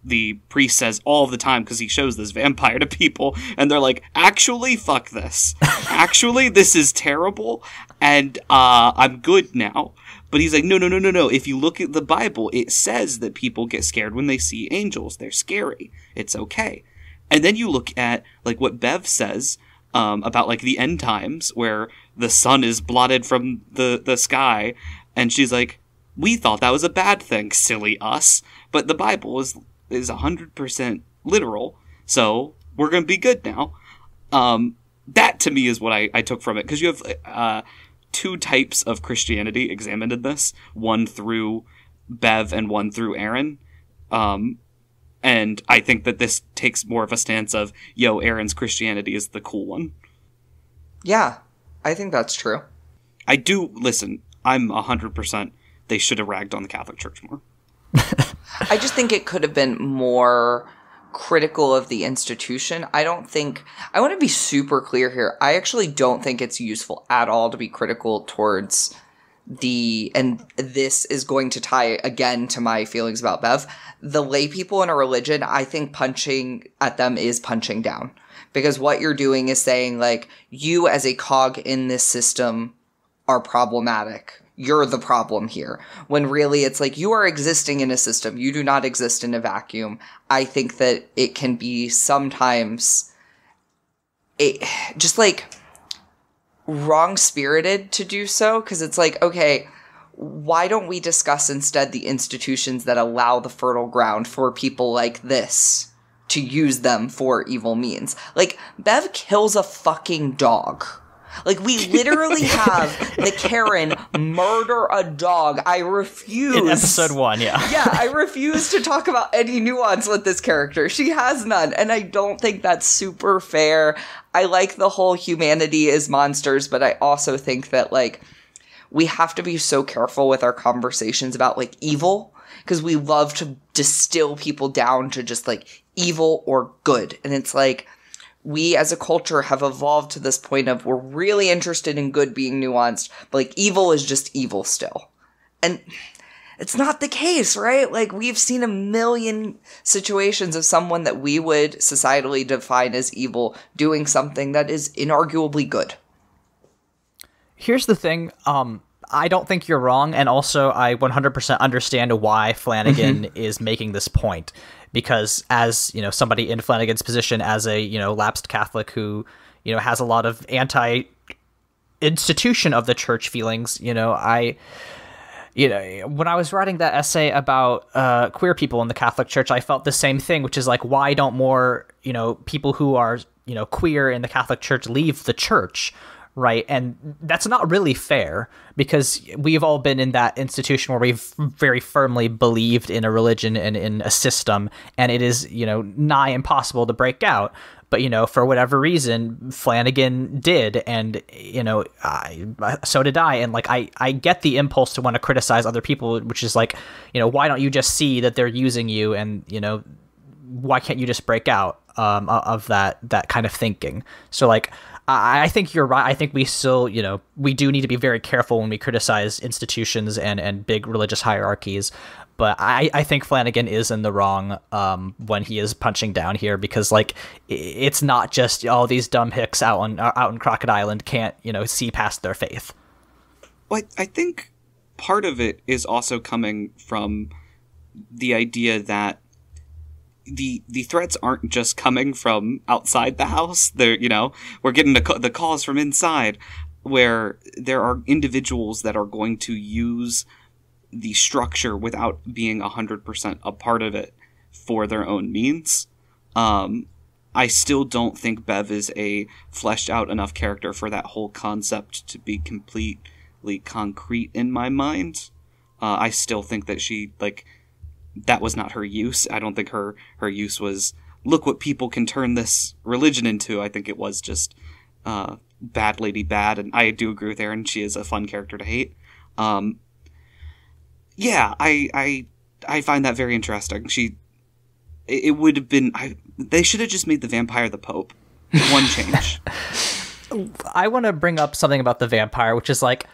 the priest says all the time because he shows this vampire to people. And they're like, actually, fuck this. Actually, this is terrible. And I'm good now. But he's like, no. If you look at the Bible, it says that people get scared when they see angels. They're scary. It's okay. And then you look at what Bev says about the end times where the sun is blotted from the sky. And she's like, we thought that was a bad thing, silly us. But the Bible is 100% literal. So we're going to be good now. That to me is what I took from it. Because you have two types of Christianity examined in this, one through Bev and one through Aaron. And I think that this takes more of a stance of, Aaron's Christianity is the cool one. Yeah, I think that's true. I do, listen, I'm 100%, they should have ragged on the Catholic Church more. I just think it could have been more critical of the institution. I want to be super clear here. I actually don't think it's useful at all to be critical towards and this is going to tie again to my feelings about Bev, the lay people in a religion. I think punching at them is punching down, because what you're doing is saying you as a cog in this system are problematic. You're the problem here. When really it's you are existing in a system. You do not exist in a vacuum. I think that it can be sometimes just wrong-spirited to do so, because it's okay, why don't we discuss instead the institutions that allow the fertile ground for people like this to use them for evil means? Bev kills a fucking dog. Like, we literally have the Karen murder a dog. I refuse. In episode 1, yeah. Yeah, I refuse to talk about any nuance with this character. She has none, and I don't think that's super fair. I like the whole humanity is monsters, but I also think that, like, we have to be so careful with our conversations about, like, evil, because we love to distill people down to just, like, evil or good. And it's like, we as a culture have evolved to this point of we're really interested in good being nuanced, but, like, evil is just evil still. And it's not the case, right? Like, we've seen a million situations of someone that we would societally define as evil doing something that is inarguably good. Here's the thing. I don't think you're wrong, and also I 100% understand why Flanagan is making this point. Because as, you know, somebody in Flanagan's position as a, you know, lapsed Catholic who, you know, has a lot of anti-institution of the church feelings, you know, when I was writing that essay about queer people in the Catholic Church, I felt the same thing, which is like, why don't more, you know, people who are, you know, queer in the Catholic Church leave the church? Right. And that's not really fair, because we've all been in that institution where we've very firmly believed in a religion and in a system, and it is, you know, nigh impossible to break out. But, you know, for whatever reason, Flanagan did. And, you know, so did I. And, like, I get the impulse to want to criticize other people, which is like, you know, why don't you just see that they're using you? And, you know, why can't you just break out of that kind of thinking? So, like, I think you're right. I think we still, you know, we do need to be very careful when we criticize institutions and big religious hierarchies. But I think Flanagan is in the wrong when he is punching down here, because, like, it's not just all these dumb hicks out in Crockett Island can't, you know, see past their faith. Well, I think part of it is also coming from the idea that the threats aren't just coming from outside the house. They're, you know, we're getting the calls from inside, where there are individuals that are going to use the structure without being 100% a part of it for their own means. I still don't think Bev is a fleshed out enough character for that whole concept to be completely concrete in my mind. I still think that she, like, that was not her use. I don't think her use was, look what people can turn this religion into. I think it was just bad lady bad, and I do agree with Erin. She is a fun character to hate. Yeah, I find that very interesting. It would have been, they should have just made the vampire the Pope. One change. I want to bring up something about the vampire, which is like,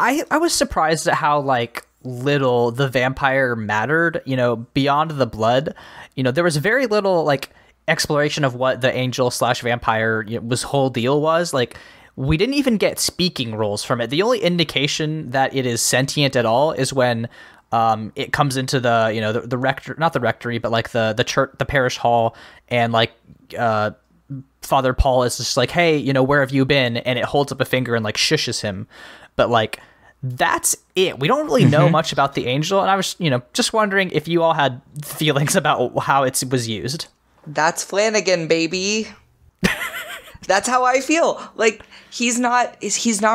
I was surprised at how, like, little the vampire mattered, you know, beyond the blood. You know, there was very little, like, exploration of what the angel / vampire, you know, was whole deal was. Like, we didn't even get speaking roles from it. The only indication that it is sentient at all is when it comes into the, you know, the rector, not the rectory, but like the church, the parish hall, and like Father Paul is just like, hey, you know, where have you been? And it holds up a finger and like shushes him. But like, that's it. We don't really know much about the angel. And I was, you know, just wondering if you all had feelings about how it was used. That's Flanagan, baby. That's how I feel. Like, he's not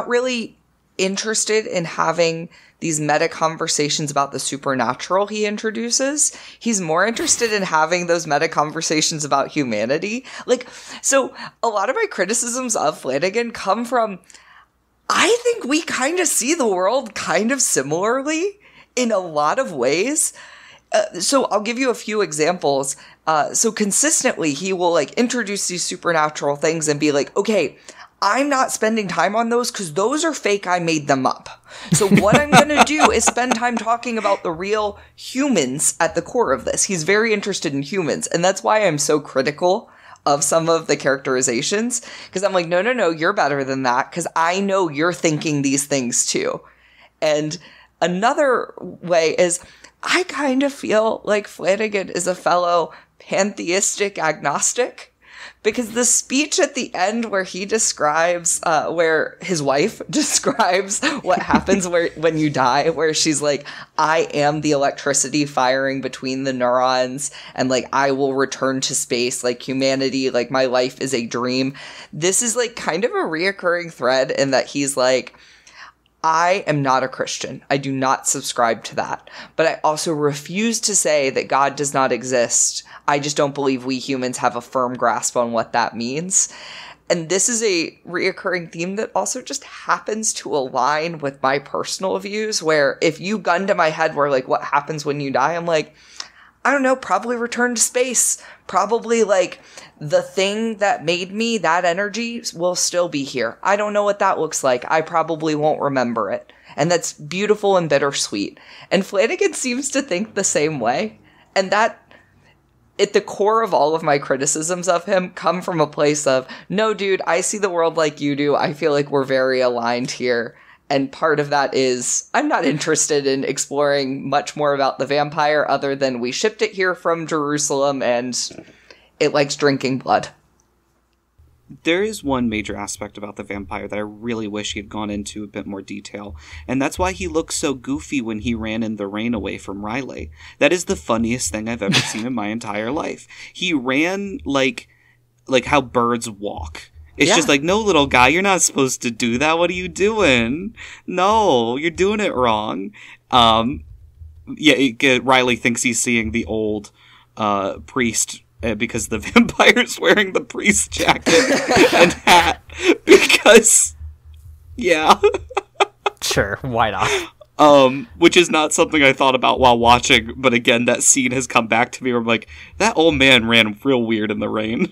really interested in having these meta conversations about the supernatural he introduces. He's more interested in having those meta conversations about humanity. Like, so a lot of my criticisms of Flanagan come from, I think we kind of see the world kind of similarly in a lot of ways. So I'll give you a few examples. So consistently, he will like introduce these supernatural things and be like, okay, I'm not spending time on those because those are fake. I made them up. So what I'm going to do is spend time talking about the real humans at the core of this. He's very interested in humans. And that's why I'm so critical of some of the characterizations, because I'm like, no, you're better than that, because I know you're thinking these things too. And another way is, I kind of feel like Flanagan is a fellow pantheistic agnostic. Because the speech at the end where he describes, where his wife describes what happens when you die, where she's like, I am the electricity firing between the neurons, and like, I will return to space, like humanity, like my life is a dream. This is like kind of a reoccurring thread in that he's like, I am not a Christian. I do not subscribe to that. But I also refuse to say that God does not exist. I just don't believe we humans have a firm grasp on what that means. And this is a reoccurring theme that also just happens to align with my personal views, where if you gun to my head where like, what happens when you die? I'm like, I don't know, probably return to space. Probably like the thing that made me, that energy will still be here. I don't know what that looks like. I probably won't remember it. And that's beautiful and bittersweet. And Flanagan seems to think the same way. And that, at the core of all of my criticisms of him, come from a place of, no, dude, I see the world like you do. I feel like we're very aligned here. And part of that is, I'm not interested in exploring much more about the vampire other than we shipped it here from Jerusalem and it likes drinking blood. There is one major aspect about the vampire that I really wish he had gone into a bit more detail, and that's why he looked so goofy when he ran in the rain away from Riley. That is the funniest thing I've ever seen in my entire life. He ran like how birds walk. It's just like, no, little guy, you're not supposed to do that. What are you doing? No, you're doing it wrong. Riley thinks he's seeing the old priest because the vampire's wearing the priest jacket and hat. Because, yeah. Sure, why not? Which is not something I thought about while watching, but again, that scene has come back to me where I'm like, that old man ran real weird in the rain.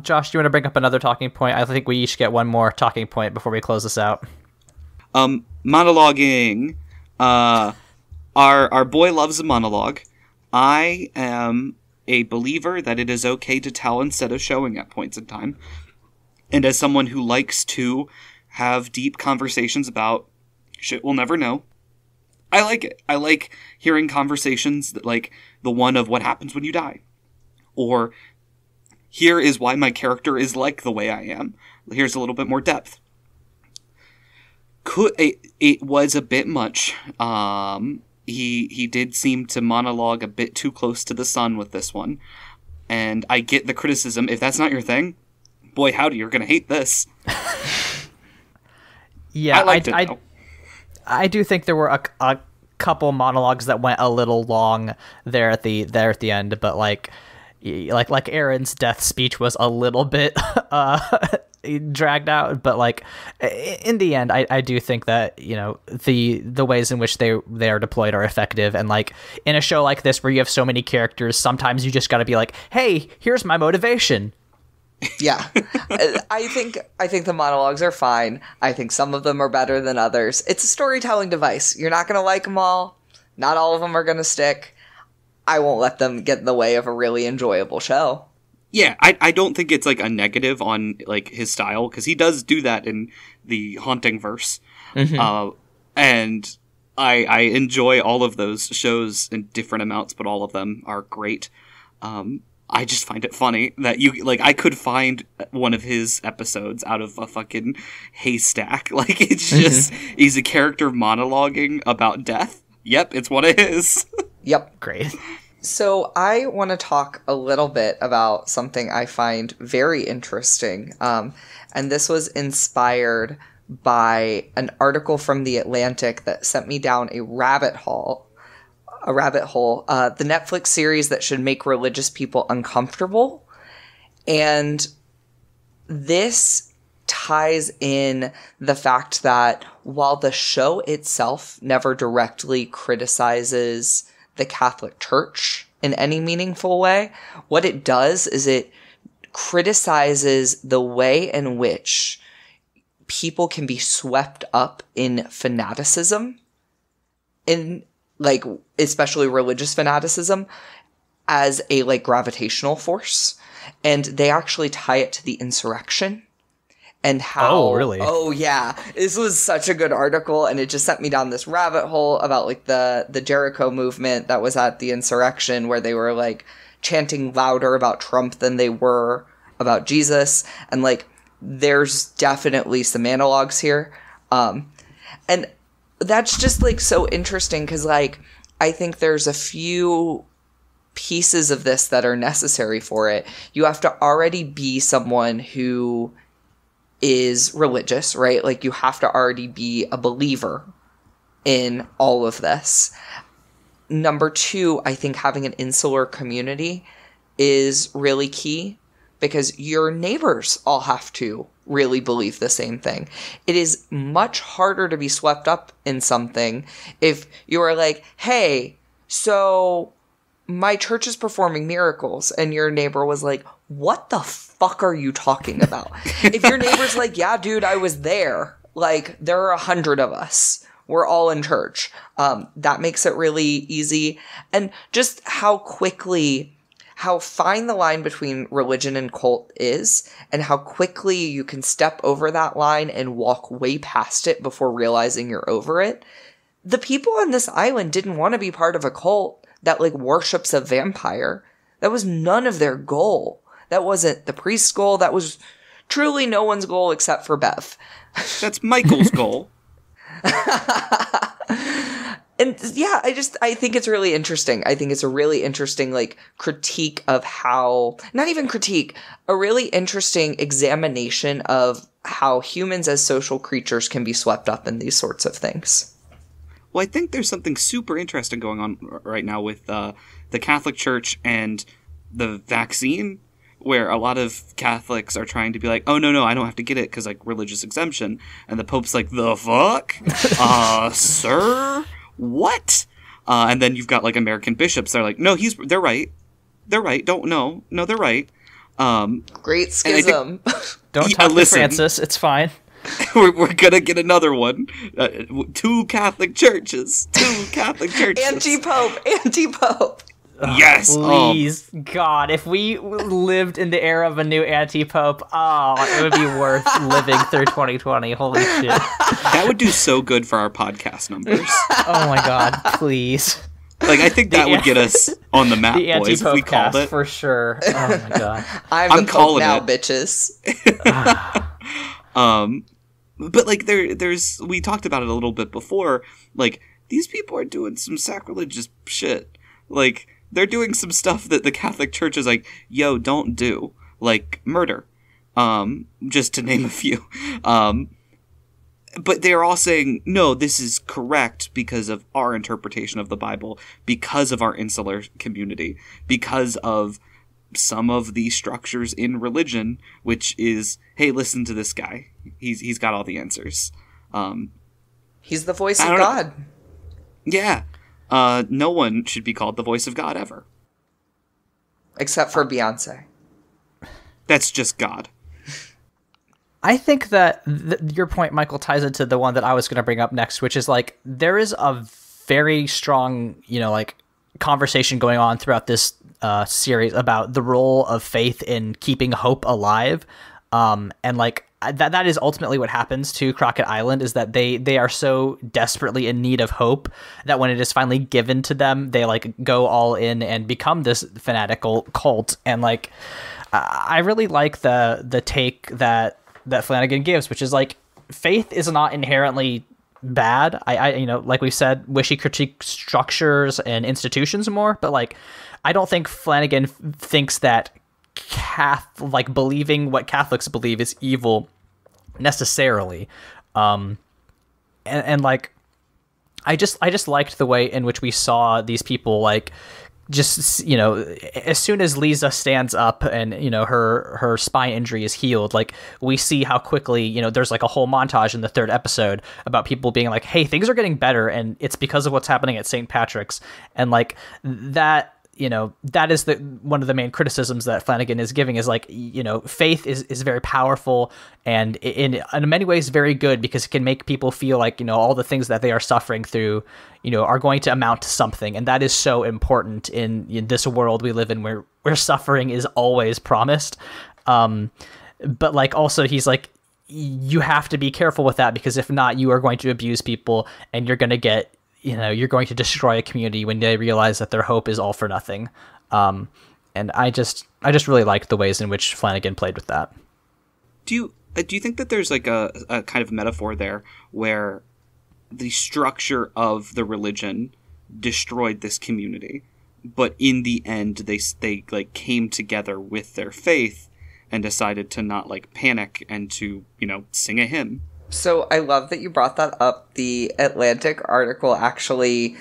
Josh, do you want to bring up another talking point? I think we each get one more talking point before we close this out. Monologuing. Our boy loves a monologue. I am a believer that it is okay to tell instead of showing at points in time. And as someone who likes to have deep conversations about shit we'll never know, I like it. I like hearing conversations that, like the one of what happens when you die. Or, here is why my character is like the way I am. Here's a little bit more depth. It was a bit much. He did seem to monologue a bit too close to the sun with this one. And I get the criticism. If that's not your thing, boy howdy, you're going to hate this. Yeah, I do think there were a couple monologues that went a little long there at the end, but like Aaron's death speech was a little bit dragged out, but like in the end, I do think that, you know, the ways in which they are deployed are effective, and like in a show like this where you have so many characters, sometimes you just got to be like, hey, here's my motivation. Yeah. I think the monologues are fine. I think some of them are better than others. It's a storytelling device. You're not going to like them all. Not all of them are going to stick. I won't let them get in the way of a really enjoyable show. Yeah, I don't think it's like a negative on like his style, because he does do that in the Haunting verse. Mm-hmm. And I enjoy all of those shows in different amounts, but all of them are great. I just find it funny that I could find one of his episodes out of a fucking haystack. Like, it's just, he's a character monologuing about death. Yep, it's one of his. Yep. Great. So I want to talk a little bit about something I find very interesting. And this was inspired by an article from The Atlantic that sent me down a rabbit hole. The Netflix series that should make religious people uncomfortable. And this ties in the fact that while the show itself never directly criticizes the Catholic Church in any meaningful way, what it does is it criticizes the way in which people can be swept up in fanaticism, in like especially religious fanaticism, as a like gravitational force. And they actually tie it to the insurrection. And how... Oh, really? Oh, yeah. This was such a good article, and it just sent me down this rabbit hole about, like, the Jericho movement that was at the insurrection, where they were, like, chanting louder about Trump than they were about Jesus. And like, there's definitely some analogs here. And that's just like so interesting because like, I think there's a few pieces of this that are necessary for it. You have to already be someone who is religious, right? Like, you have to already be a believer in all of this. Number two, I think having an insular community is really key because your neighbors all have to really believe the same thing. It is much harder to be swept up in something if you are like, hey, so my church is performing miracles, and your neighbor was like, what the fuck are you talking about? If your neighbor's like, yeah, dude, I was there. Like, there are 100 of us. We're all in church. That makes it really easy. And just how fine the line between religion and cult is, and how quickly you can step over that line and walk way past it before realizing you're over it. The people on this island didn't want to be part of a cult that like worships a vampire. That was none of their goal. That wasn't the priest's goal. That was truly no one's goal except for Bev. That's Michael's goal. And yeah, I think it's really interesting. I think it's a really interesting like critique of how, not even critique, a really interesting examination of how humans as social creatures can be swept up in these sorts of things. Well, I think there's something super interesting going on right now with the Catholic Church and the vaccine, where a lot of Catholics are trying to be like, oh, no, I don't have to get it because, like, religious exemption. And the Pope's like, the fuck? Sir? What? And then you've got, like, American bishops. They're like, no, they're right. They're right. No, they're right. Great schism. Don't talk to Francis. It's fine. We're gonna get another one. Two Catholic churches. Antipope. Yes. Please, God, if we lived in the era of a new Antipope, it would be worth living through 2020. Holy shit. That would do so good for our podcast numbers. Oh my God, please. Like, I think that would get us on the map, the boys, if we called it. For sure. Oh my God. I'm the Pope now, bitches. But like we talked about it a little bit before, like, these people are doing some sacrilegious shit. Like, they're doing some stuff that the Catholic Church is like, yo, don't do, like murder, just to name a few. But they're all saying, no, this is correct because of our interpretation of the Bible, because of our insular community, because of some of the structures in religion, which is, hey, listen to this guy. He's got all the answers. He's the voice of God. Yeah. No one should be called the voice of God ever. Except for Beyonce. That's just God. I think that your point, Michael, ties into the one that I was going to bring up next, which is like, there is a very strong, like, conversation going on throughout this series about the role of faith in keeping hope alive. And like, that is ultimately what happens to Crockett Island, is that they are so desperately in need of hope that when it is finally given to them, they like go all in and become this fanatical cult. And like, I really like the take that Flanagan gives, which is like, faith is not inherently bad. I like we said, wishy critique structures and institutions more, but like, I don't think Flanagan thinks that believing what Catholics believe is evil necessarily. And like, I just liked the way in which we saw these people, like, just, as soon as Lisa stands up and, her spine injury is healed, like, we see how quickly, there's like a whole montage in the third episode about people being like, hey, things are getting better, and it's because of what's happening at St. Patrick's. And like, that that is one of the main criticisms that Flanagan is giving, is like, faith is very powerful and in many ways very good, because it can make people feel like, all the things that they are suffering through, are going to amount to something. And that is so important in this world we live in, where suffering is always promised. But like, also he's like, you have to be careful with that, because if not, you are going to abuse people, and you're going to get, you're going to destroy a community when they realize that their hope is all for nothing. And I just really liked the ways in which Flanagan played with that. Do you think that there's like a kind of metaphor there where the structure of the religion destroyed this community, but in the end they like came together with their faith and decided to not like panic and to, sing a hymn? So I love that you brought that up. The Atlantic article actually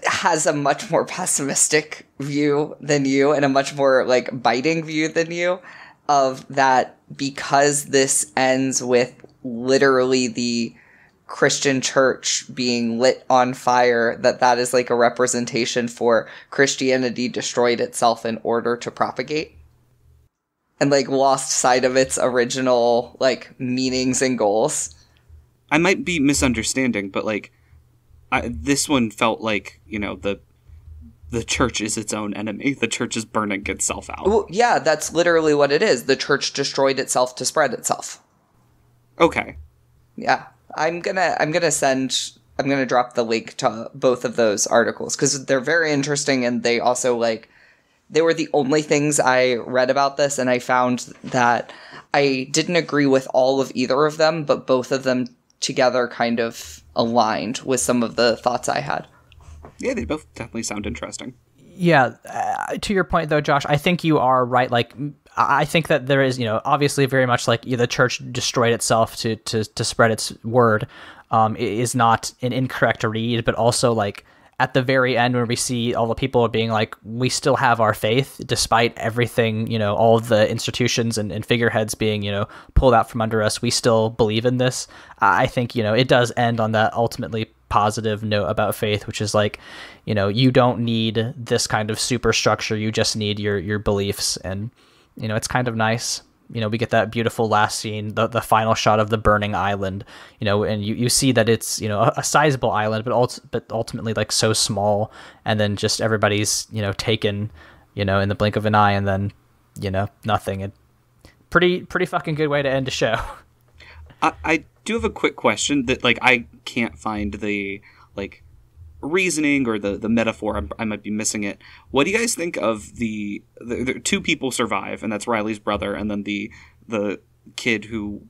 has a much more pessimistic view than you, and a much more like biting view than you, of that, because this ends with literally the Christian church being lit on fire, that is like a representation for Christianity destroyed itself in order to propagate, and like lost sight of its original like meanings and goals. I might be misunderstanding, but like this one felt like, the church is its own enemy. The church is burning itself out. Well, yeah, that's literally what it is. The church destroyed itself to spread itself. Okay. Yeah. I'm gonna drop the link to both of those articles because they're very interesting, and they also they were the only things I read about this, and I found that I didn't agree with all of either of them, but both of them together kind of aligned with some of the thoughts I had. Yeah, they both definitely sound interesting. Yeah, to your point though, Josh, I think you are right. Like, I think that there is, obviously very much like the church destroyed itself to spread its word, is not an incorrect read, but also like at the very end when we see all the people being like, we still have our faith despite everything, all of the institutions and figureheads being, pulled out from under us. We still believe in this. I think, it does end on that ultimately positive note about faith, which is like, you don't need this kind of superstructure. You just need your beliefs. And, it's kind of nice. We get that beautiful last scene, the final shot of the burning island, and you see that it's, a sizable island, but ultimately like so small. And then just everybody's, taken, in the blink of an eye, and then, nothing. Pretty fucking good way to end a show. I do have a quick question that I can't find the reasoning or the metaphor. I might be missing it. What do you guys think of the two people survive, and that's Riley's brother, and then the kid who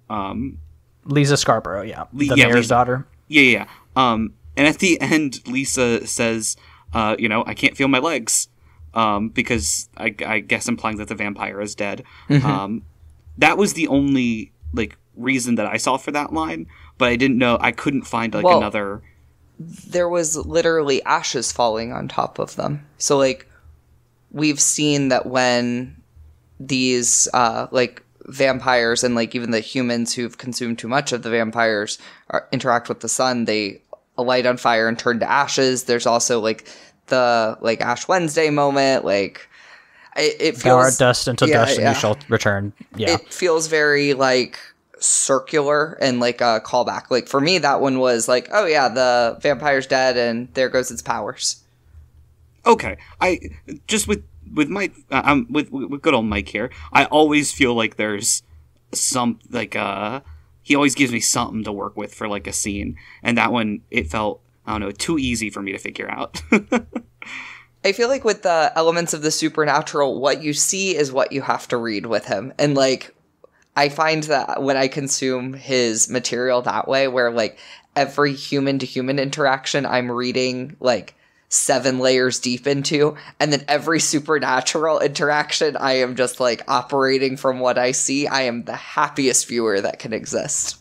Lisa Scarborough, the mayor's daughter. Yeah. And at the end, Lisa says, I can't feel my legs, because I guess implying that the vampire is dead. Mm-hmm. That was the only reason that I saw for that line, but I couldn't find another. There was literally ashes falling on top of them. So we've seen that when these vampires and even the humans who've consumed too much of the vampires interact with the sun, they alight on fire and turn to ashes. There's also the Ash Wednesday moment, it feels, thou art dust until dust and you shall return. Yeah, it feels very circular and a callback. For me, that one was oh yeah, the vampire's dead and there goes its powers. Okay, I just with Mike, with good old Mike here, I always feel like there's some he always gives me something to work with for a scene, and that one, it felt, I don't know, too easy for me to figure out. I feel with the elements of the supernatural, what you see is what you have to read with him, and I find that when I consume his material that way, where every human to human interaction I'm reading 7 layers deep into, and then every supernatural interaction I am just operating from what I see, I am the happiest viewer that can exist.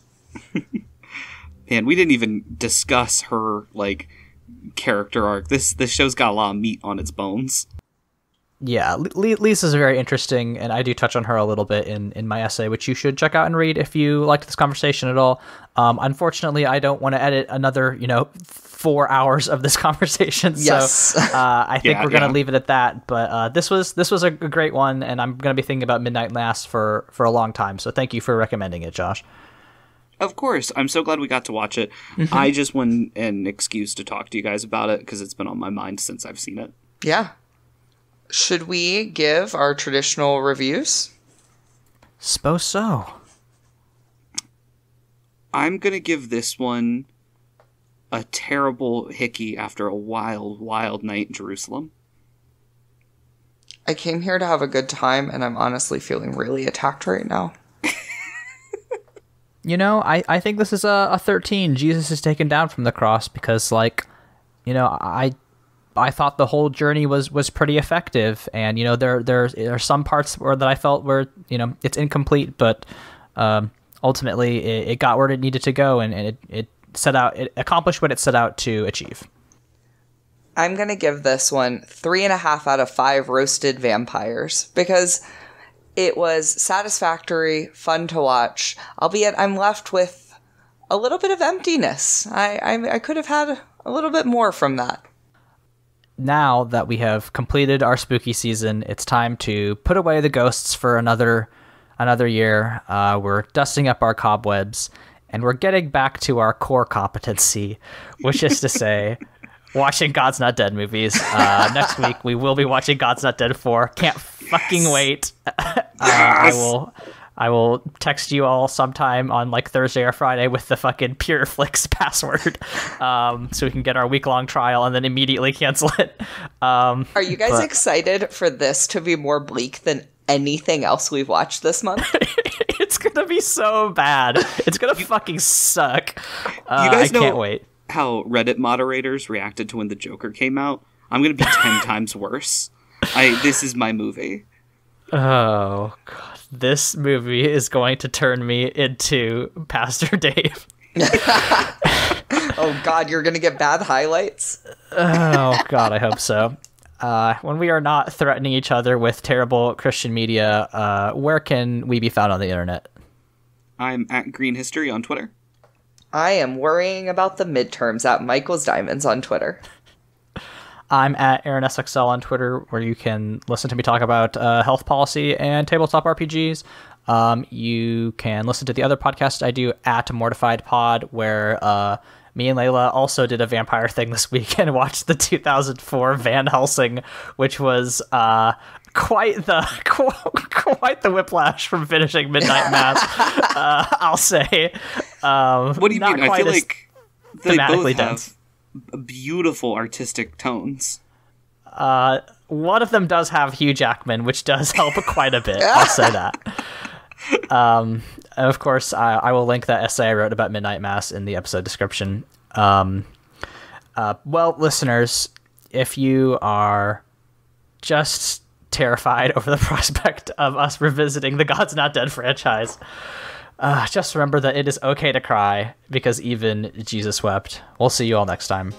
Man, we didn't even discuss her character arc. This show's got a lot of meat on its bones. Yeah, Lisa's very interesting, and I do touch on her a little bit in my essay, which you should check out and read if you liked this conversation at all. Unfortunately, I don't want to edit another, 4 hours of this conversation, yes. So I think we're going to leave it at that. But this was a great one, and I'm going to be thinking about Midnight Mass for a long time. So thank you for recommending it, Josh. Of course. I'm so glad we got to watch it. Mm-hmm. I just want an excuse to talk to you guys about it because it's been on my mind since I've seen it. Yeah. Should we give our traditional reviews? Suppose so. I'm going to give this one a terrible hickey after a wild, wild night in Jerusalem. I came here to have a good time, and I'm honestly feeling really attacked right now. You know, I think this is a 13. Jesus is taken down from the cross because, like, you know, I thought the whole journey was pretty effective, and you know, there are some parts that I felt were, you know, it's incomplete, but ultimately it got where it needed to go, and it accomplished what it set out to achieve. I'm gonna give this one 3.5 out of 5 roasted vampires because it was satisfactory, fun to watch, albeit I'm left with a little bit of emptiness. I could have had a little bit more from that. Now that we have completed our spooky season, it's time to put away the ghosts for another year. We're dusting up our cobwebs, and we're getting back to our core competency, which is to say, watching God's Not Dead movies. Next week, we will be watching God's Not Dead 4. Can't fucking wait. I will text you all sometime on like Thursday or Friday with the fucking PureFlix password, so we can get our week-long trial and then immediately cancel it. Are you guys excited for this to be more bleak than anything else we've watched this month? It's gonna be so bad. It's gonna fucking suck. You guys I can't wait. How Reddit moderators reacted to when the Joker came out? I'm gonna be 10 times worse. This is my movie. Oh god. This movie is going to turn me into Pastor Dave. Oh god, you're gonna get bad highlights? Oh god, I hope so. When we are not threatening each other with terrible Christian media, where can we be found on the internet? I'm at Greene History on Twitter. I am worrying about the midterms at Michael's Diamonds on Twitter. I'm at AaronSXL on Twitter, where you can listen to me talk about health policy and tabletop RPGs. You can listen to the other podcast I do at Mortified Pod, where me and Layla also did a vampire thing this week and watched the 2004 Van Helsing, which was quite the whiplash from finishing Midnight Mass. I'll say. What do you mean? I feel like they both dense. have beautiful artistic tones. One of them does have Hugh Jackman, which does help quite a bit. I'll say that. And of course, I will link that essay I wrote about Midnight Mass in the episode description. Well, listeners, if you are just terrified over the prospect of us revisiting the God's Not Dead franchise, just remember that it is okay to cry, because even Jesus wept. We'll see you all next time.